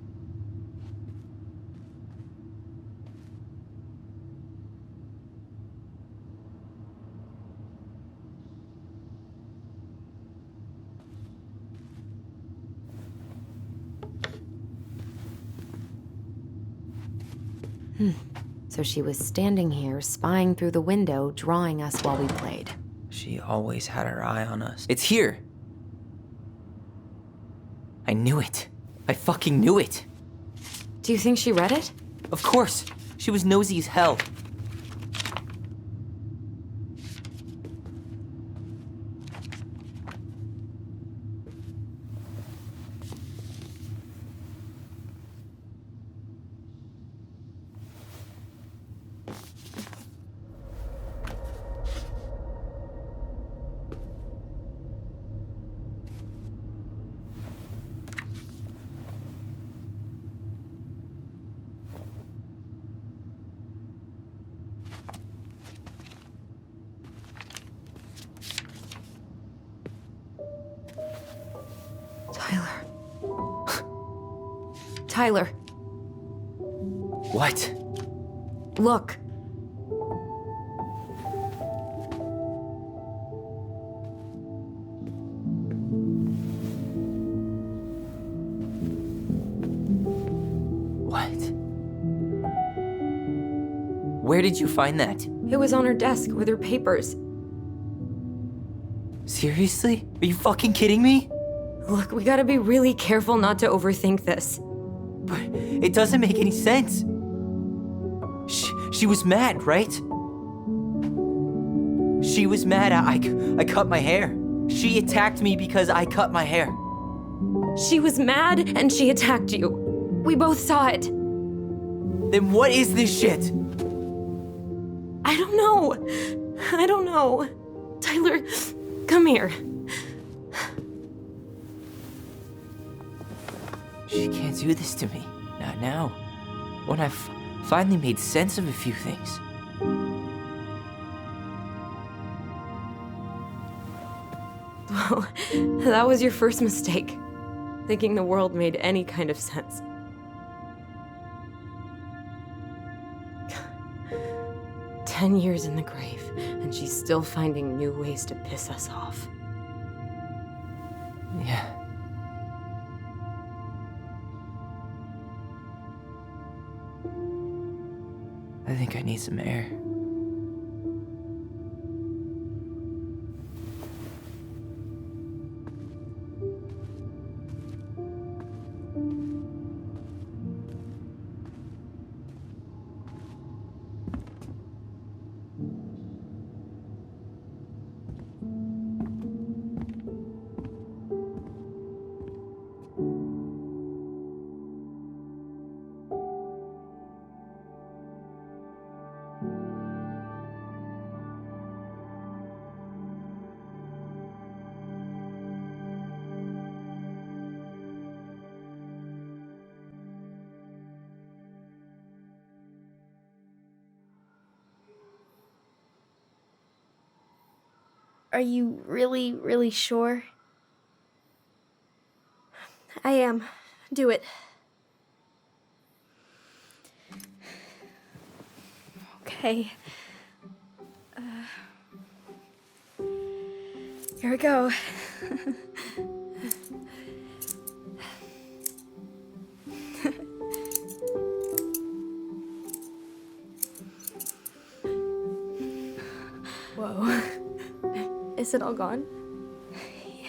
So she was standing here, spying through the window, drawing us while we played. She always had her eye on us. It's here! I knew it. I fucking knew it. Do you think she read it? Of course. She was nosy as hell. Tyler. What? Look. What? Where did you find that? It was on her desk with her papers. Seriously? Are you fucking kidding me? Look, we gotta be really careful not to overthink this. But it doesn't make any sense. She was mad, right? She was mad I cut my hair. She attacked me because I cut my hair. She was mad and she attacked you. We both saw it. Then what is this shit? I don't know. I don't know. Tyler, come here. She can't do this to me. Not now. When I've finally made sense of a few things. Well, that was your first mistake. Thinking the world made any kind of sense. 10 years in the grave, and she's still finding new ways to piss us off. Yeah. I think I need some air. Are you really, really sure? I am. Do it. Okay. Here we go. Whoa. Is it all gone?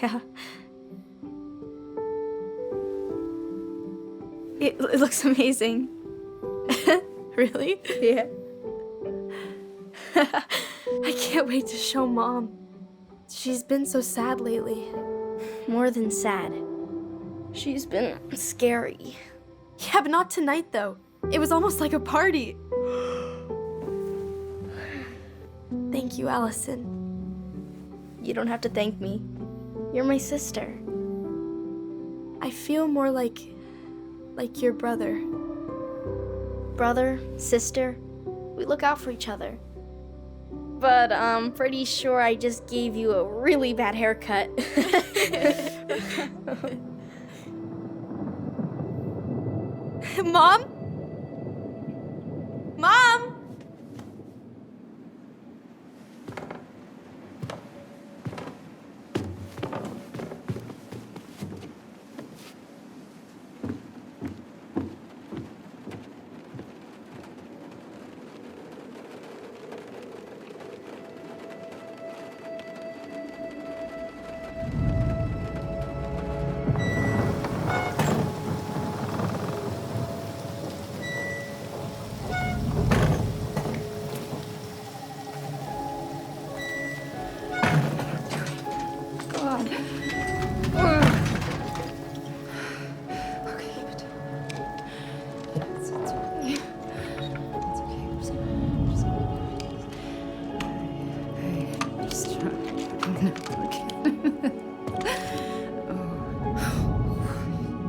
Yeah. It looks amazing. Really? Yeah. I can't wait to show Mom. She's been so sad lately. More than sad. She's been scary. Yeah, but not tonight, though. It was almost like a party. Thank you, Allison. You don't have to thank me. You're my sister. I feel more like your brother. Brother, sister, we look out for each other. But I'm pretty sure I just gave you a really bad haircut. Mom? Mom?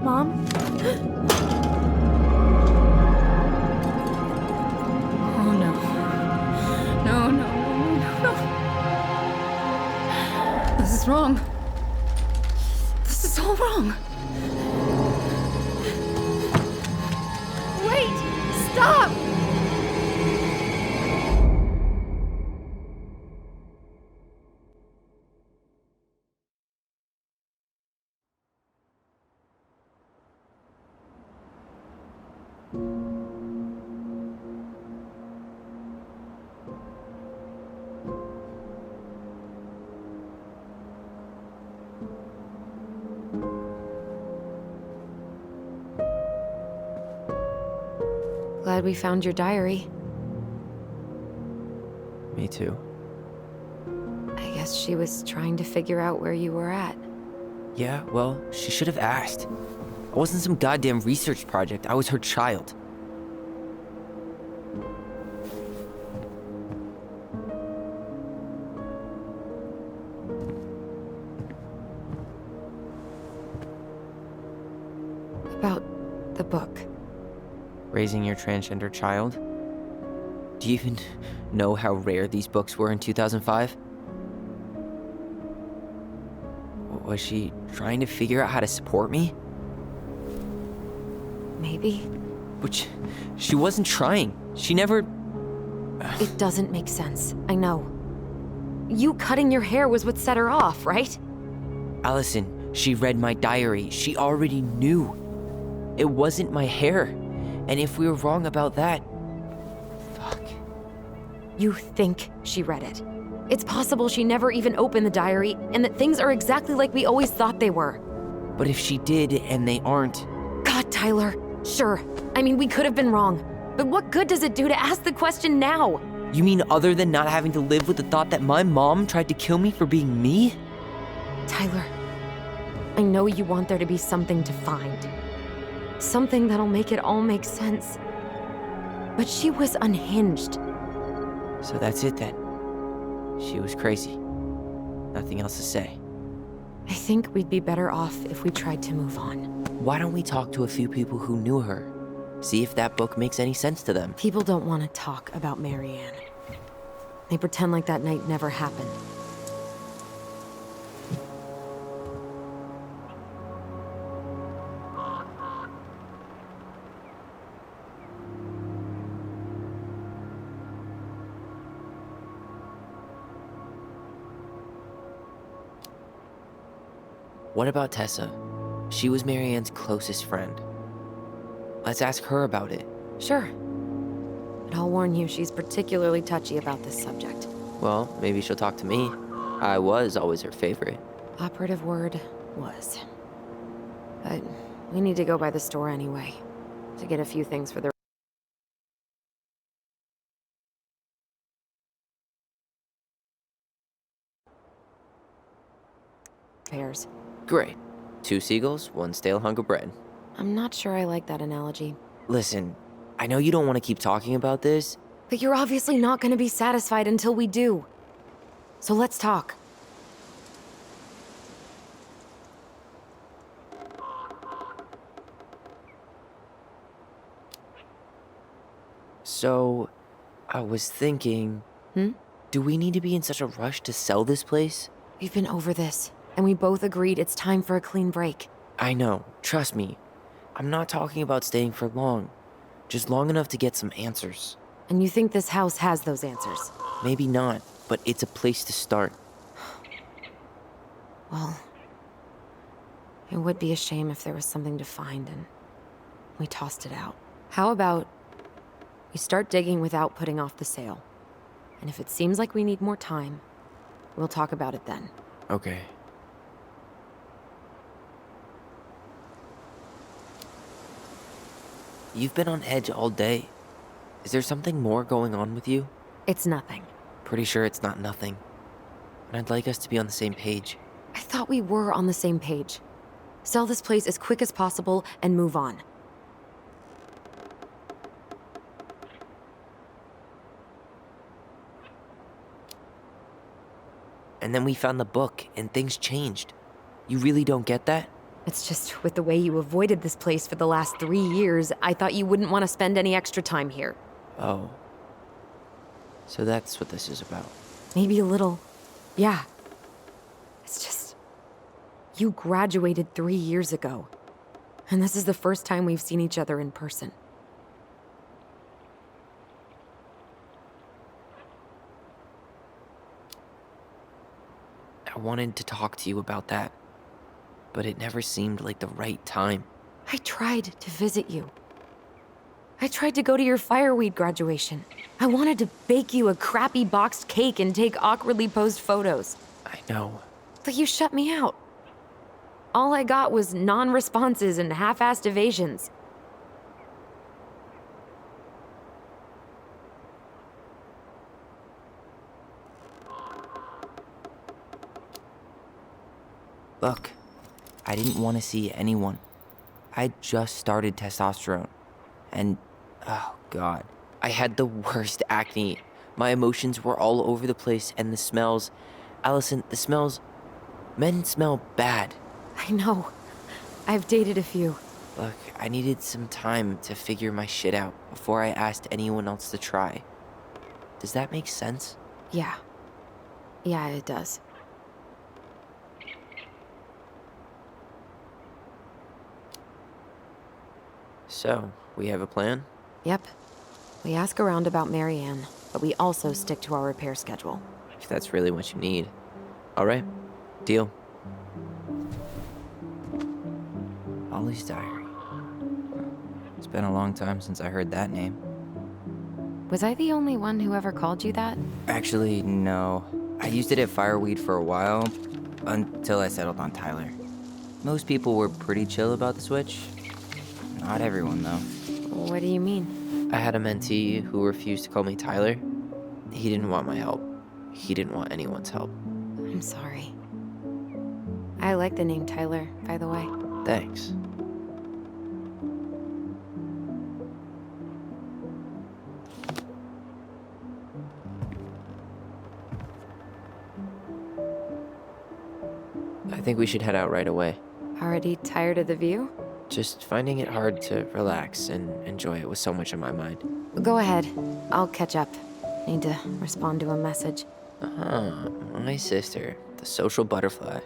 Mom? Oh no. No, no, no, no, no. This is wrong. This is all wrong. Wait! Stop! Glad we found your diary. Me too. I guess she was trying to figure out where you were at. Yeah, well, she should have asked. I wasn't some goddamn research project. I was her child. About the book. Raising your transgender child? Do you even know how rare these books were in 2005? Was she trying to figure out how to support me? Maybe. But she wasn't trying. She never... It doesn't make sense, I know. You cutting your hair was what set her off, right? Allison, she read my diary. She already knew. It wasn't my hair. And if we were wrong about that... Fuck. You think she read it. It's possible she never even opened the diary, and that things are exactly like we always thought they were. But if she did, and they aren't... God, Tyler. Sure. I mean, we could have been wrong. But what good does it do to ask the question now? You mean other than not having to live with the thought that my mom tried to kill me for being me? Tyler, I know you want there to be something to find. Something that'll make it all make sense. But she was unhinged. So that's it then. She was crazy. Nothing else to say. I think we'd be better off if we tried to move on. Why don't we talk to a few people who knew her? See if that book makes any sense to them. People don't want to talk about Marianne. They pretend like that night never happened. What about Tessa? She was Marianne's closest friend. Let's ask her about it. Sure. But I'll warn you, she's particularly touchy about this subject. Well, maybe she'll talk to me. I was always her favorite. Operative word was. But we need to go by the store anyway, to get a few things for the repairs. Great. 2 seagulls, 1 stale hunk of bread. I'm not sure I like that analogy. Listen, I know you don't want to keep talking about this. But you're obviously not going to be satisfied until we do. So let's talk. So, I was thinking... Do we need to be in such a rush to sell this place? We've been over this, and we both agreed it's time for a clean break. I know, trust me. I'm not talking about staying for long. Just long enough to get some answers. And you think this house has those answers? Maybe not, but it's a place to start. Well, it would be a shame if there was something to find and we tossed it out. How about we start digging without putting off the sale? And if it seems like we need more time, we'll talk about it then. Okay. You've been on edge all day. Is there something more going on with you? It's nothing. Pretty sure it's not nothing. And I'd like us to be on the same page. I thought we were on the same page. Sell this place as quick as possible and move on. And then we found the book, and things changed. You really don't get that? It's just with the way you avoided this place for the last 3 years, I thought you wouldn't want to spend any extra time here. Oh. So that's what this is about. Maybe a little. Yeah. It's just... You graduated 3 years ago. And this is the first time we've seen each other in person. I wanted to talk to you about that, but it never seemed like the right time. I tried to visit you. I tried to go to your fireweed graduation. I wanted to bake you a crappy boxed cake and take awkwardly posed photos. I know. But you shut me out. All I got was non-responses and half-assed evasions. Look, I didn't want to see anyone. I just started testosterone. And, oh god, I had the worst acne. My emotions were all over the place, and the smells... Allison, the smells... Men smell bad. I know. I've dated a few. Look, I needed some time to figure my shit out before I asked anyone else to try. Does that make sense? Yeah. Yeah, it does. So, we have a plan? Yep. We ask around about Marianne. but we also stick to our repair schedule. If that's really what you need. All right, deal. Ollie's Diary. It's been a long time since I heard that name. Was I the only one who ever called you that? Actually, no. I used it at Fireweed for a while, until I settled on Tyler. Most people were pretty chill about the switch. Not everyone, though. What do you mean? I had a mentee who refused to call me Tyler. He didn't want my help. He didn't want anyone's help. I'm sorry. I like the name Tyler, by the way. Thanks. I think we should head out right away. Already tired of the view? Just finding it hard to relax and enjoy it with so much on my mind. Go ahead. I'll catch up. Need to respond to a message. My sister, the social butterfly.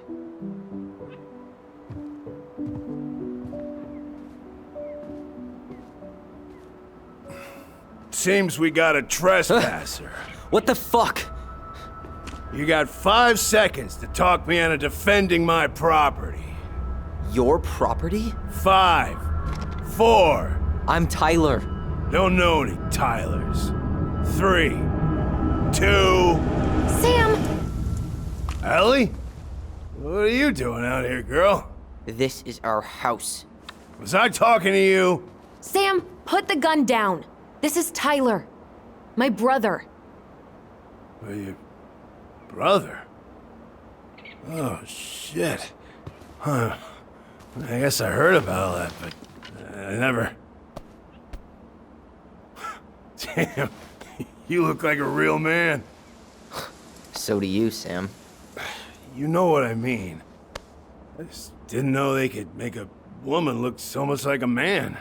Seems we got a trespasser. What the fuck? You got 5 seconds to talk me into defending my property. Your property? 5, 4. I'm Tyler. Don't know any Tylers. 3, 2. Sam! Ellie? What are you doing out here, girl? This is our house. Was I talking to you? Sam, put the gun down. This is Tyler. My brother. Are you... brother? Oh, shit. Huh. I guess I heard about all that, but I never... Damn, you look like a real man. So do you, Sam. You know what I mean. I just didn't know they could make a woman look so much like a man.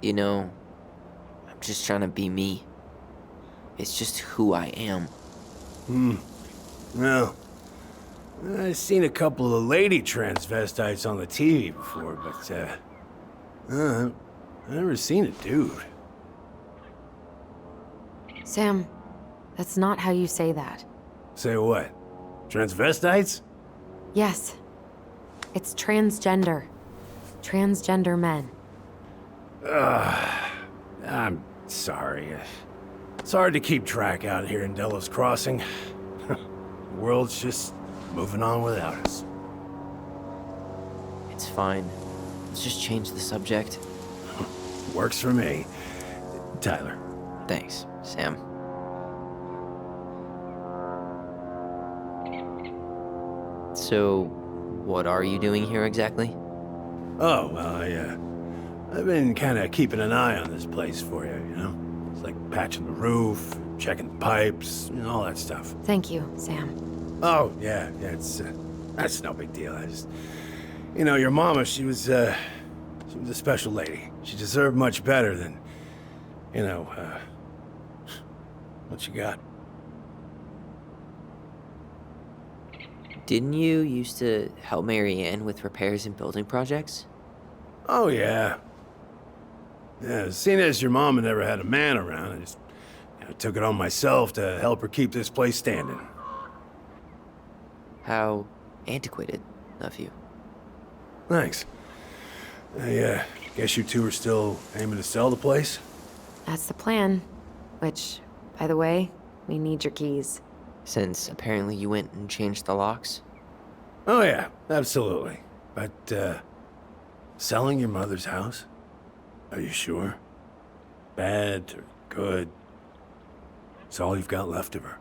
You know, I'm just trying to be me. It's just who I am. Well, I've seen a couple of lady transvestites on the TV before, but, I've never seen a dude. Sam, that's not how you say that. Say what? Transvestites? Yes. It's transgender. Transgender men. I'm sorry. It's hard to keep track out here in Delos Crossing. The world's just moving on without us. It's fine. Let's just change the subject. Works for me. Tyler. Thanks, Sam. So, what are you doing here exactly? Oh, well, I've been kind of keeping an eye on this place for you, you know? It's like patching the roof, checking the pipes, you know, all that stuff. Thank you, Sam. Oh, yeah, it's, that's no big deal. I just, you know, your mama, she was a special lady. She deserved much better than, you know, what you got. Didn't you used to help Mary Ann with repairs and building projects? Oh, yeah. Yeah, seeing as your mama never had a man around, I just took it on myself to help her keep this place standing. How antiquated of you. Thanks. I guess you two are still aiming to sell the place? That's the plan. Which, by the way, we need your keys. Since apparently you went and changed the locks? Oh, yeah, absolutely. But, selling your mother's house? Are you sure? Bad or good? It's all you've got left of her.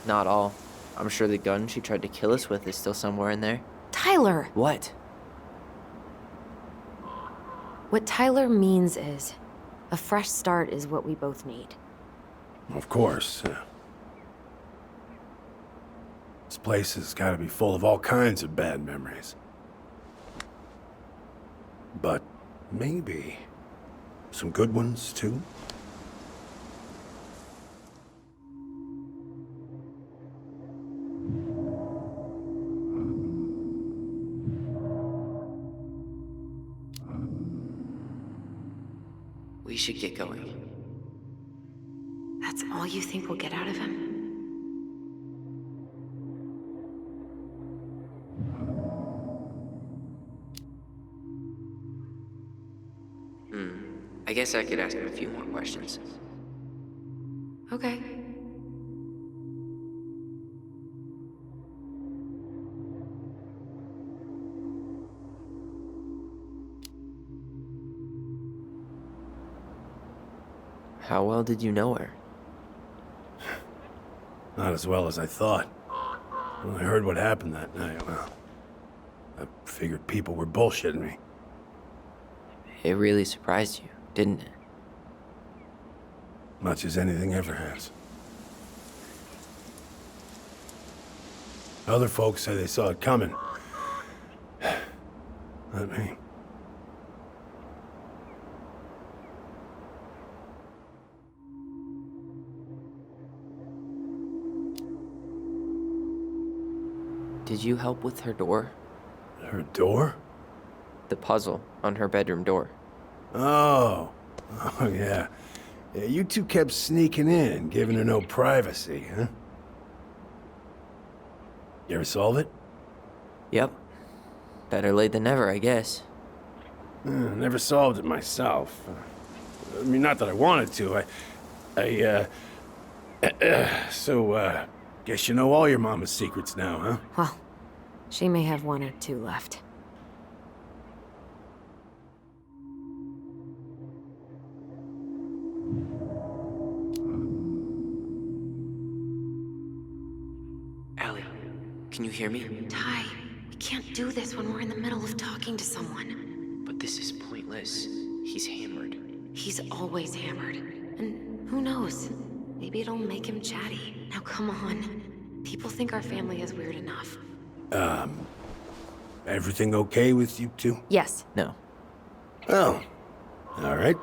Not all. I'm sure the gun she tried to kill us with is still somewhere in there. Tyler! What? What Tyler means is, a fresh start is what we both need. Of course. This place has got to be full of all kinds of bad memories. But Maybe. Some good ones, too? We should get going. That's all you think we'll get out of him? I guess I could ask him a few more questions. Okay. How well did you know her? Not as well as I thought. When I heard what happened that night, well, I figured people were bullshitting me. It really surprised you, didn't it? Much as anything ever has. Other folks say they saw it coming. Not me. Did you help with her door? Her door? The puzzle on her bedroom door. Oh. Oh, yeah. Yeah, you two kept sneaking in, giving her no privacy, huh? You ever solve it? Yep. Better late than never, I guess. Never solved it myself. I mean, not that I wanted to. So, guess you know all your mama's secrets now, huh? Well, she may have one or two left. Allie, can you hear me? Ty, we can't do this when we're in the middle of talking to someone. But this is pointless. He's hammered. He's always hammered. And who knows? Maybe it'll make him chatty. Now come on. People think our family is weird enough. Everything okay with you two? Yes. No. Oh. All right.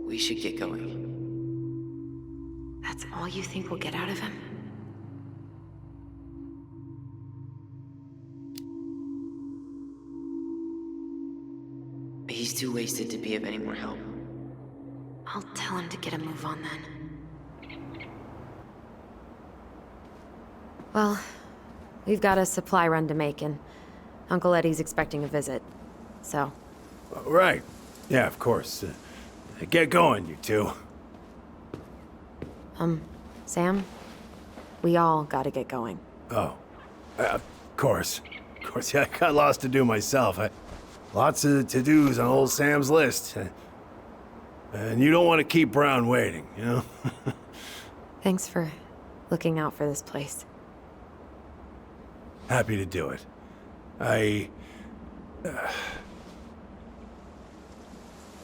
We should get going. That's all you think we'll get out of him? He's too wasted to be of any more help. I'll tell him to get a move on then. Well, we've got a supply run to make, and Uncle Eddie's expecting a visit. So, Right. Yeah, of course. Get going, you two. Sam, we all gotta get going. Oh. Of course. Of course, yeah, I got lots to do myself. Lots of to-dos on old Sam's list. And you don't want to keep Brown waiting, you know? Thanks for looking out for this place. Happy to do it.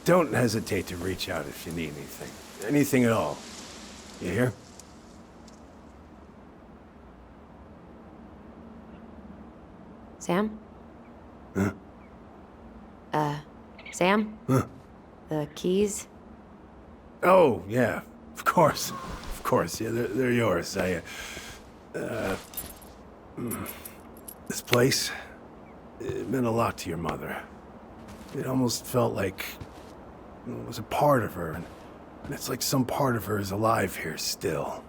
Don't hesitate to reach out if you need anything. Anything at all. You hear? Sam? Huh? Sam? Huh? The keys? Oh, yeah. Of course. Of course. Yeah, they're yours. This place, it meant a lot to your mother. It almost felt like it was a part of her, and it's like some part of her is alive here still.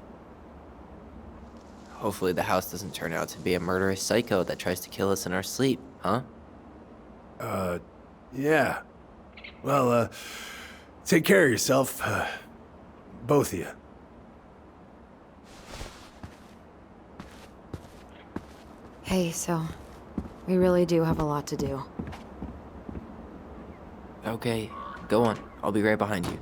Hopefully the house doesn't turn out to be a murderous psycho that tries to kill us in our sleep, huh? Yeah. Well, take care of yourself, both of you. Hey, so we really do have a lot to do. Okay, go on. I'll be right behind you.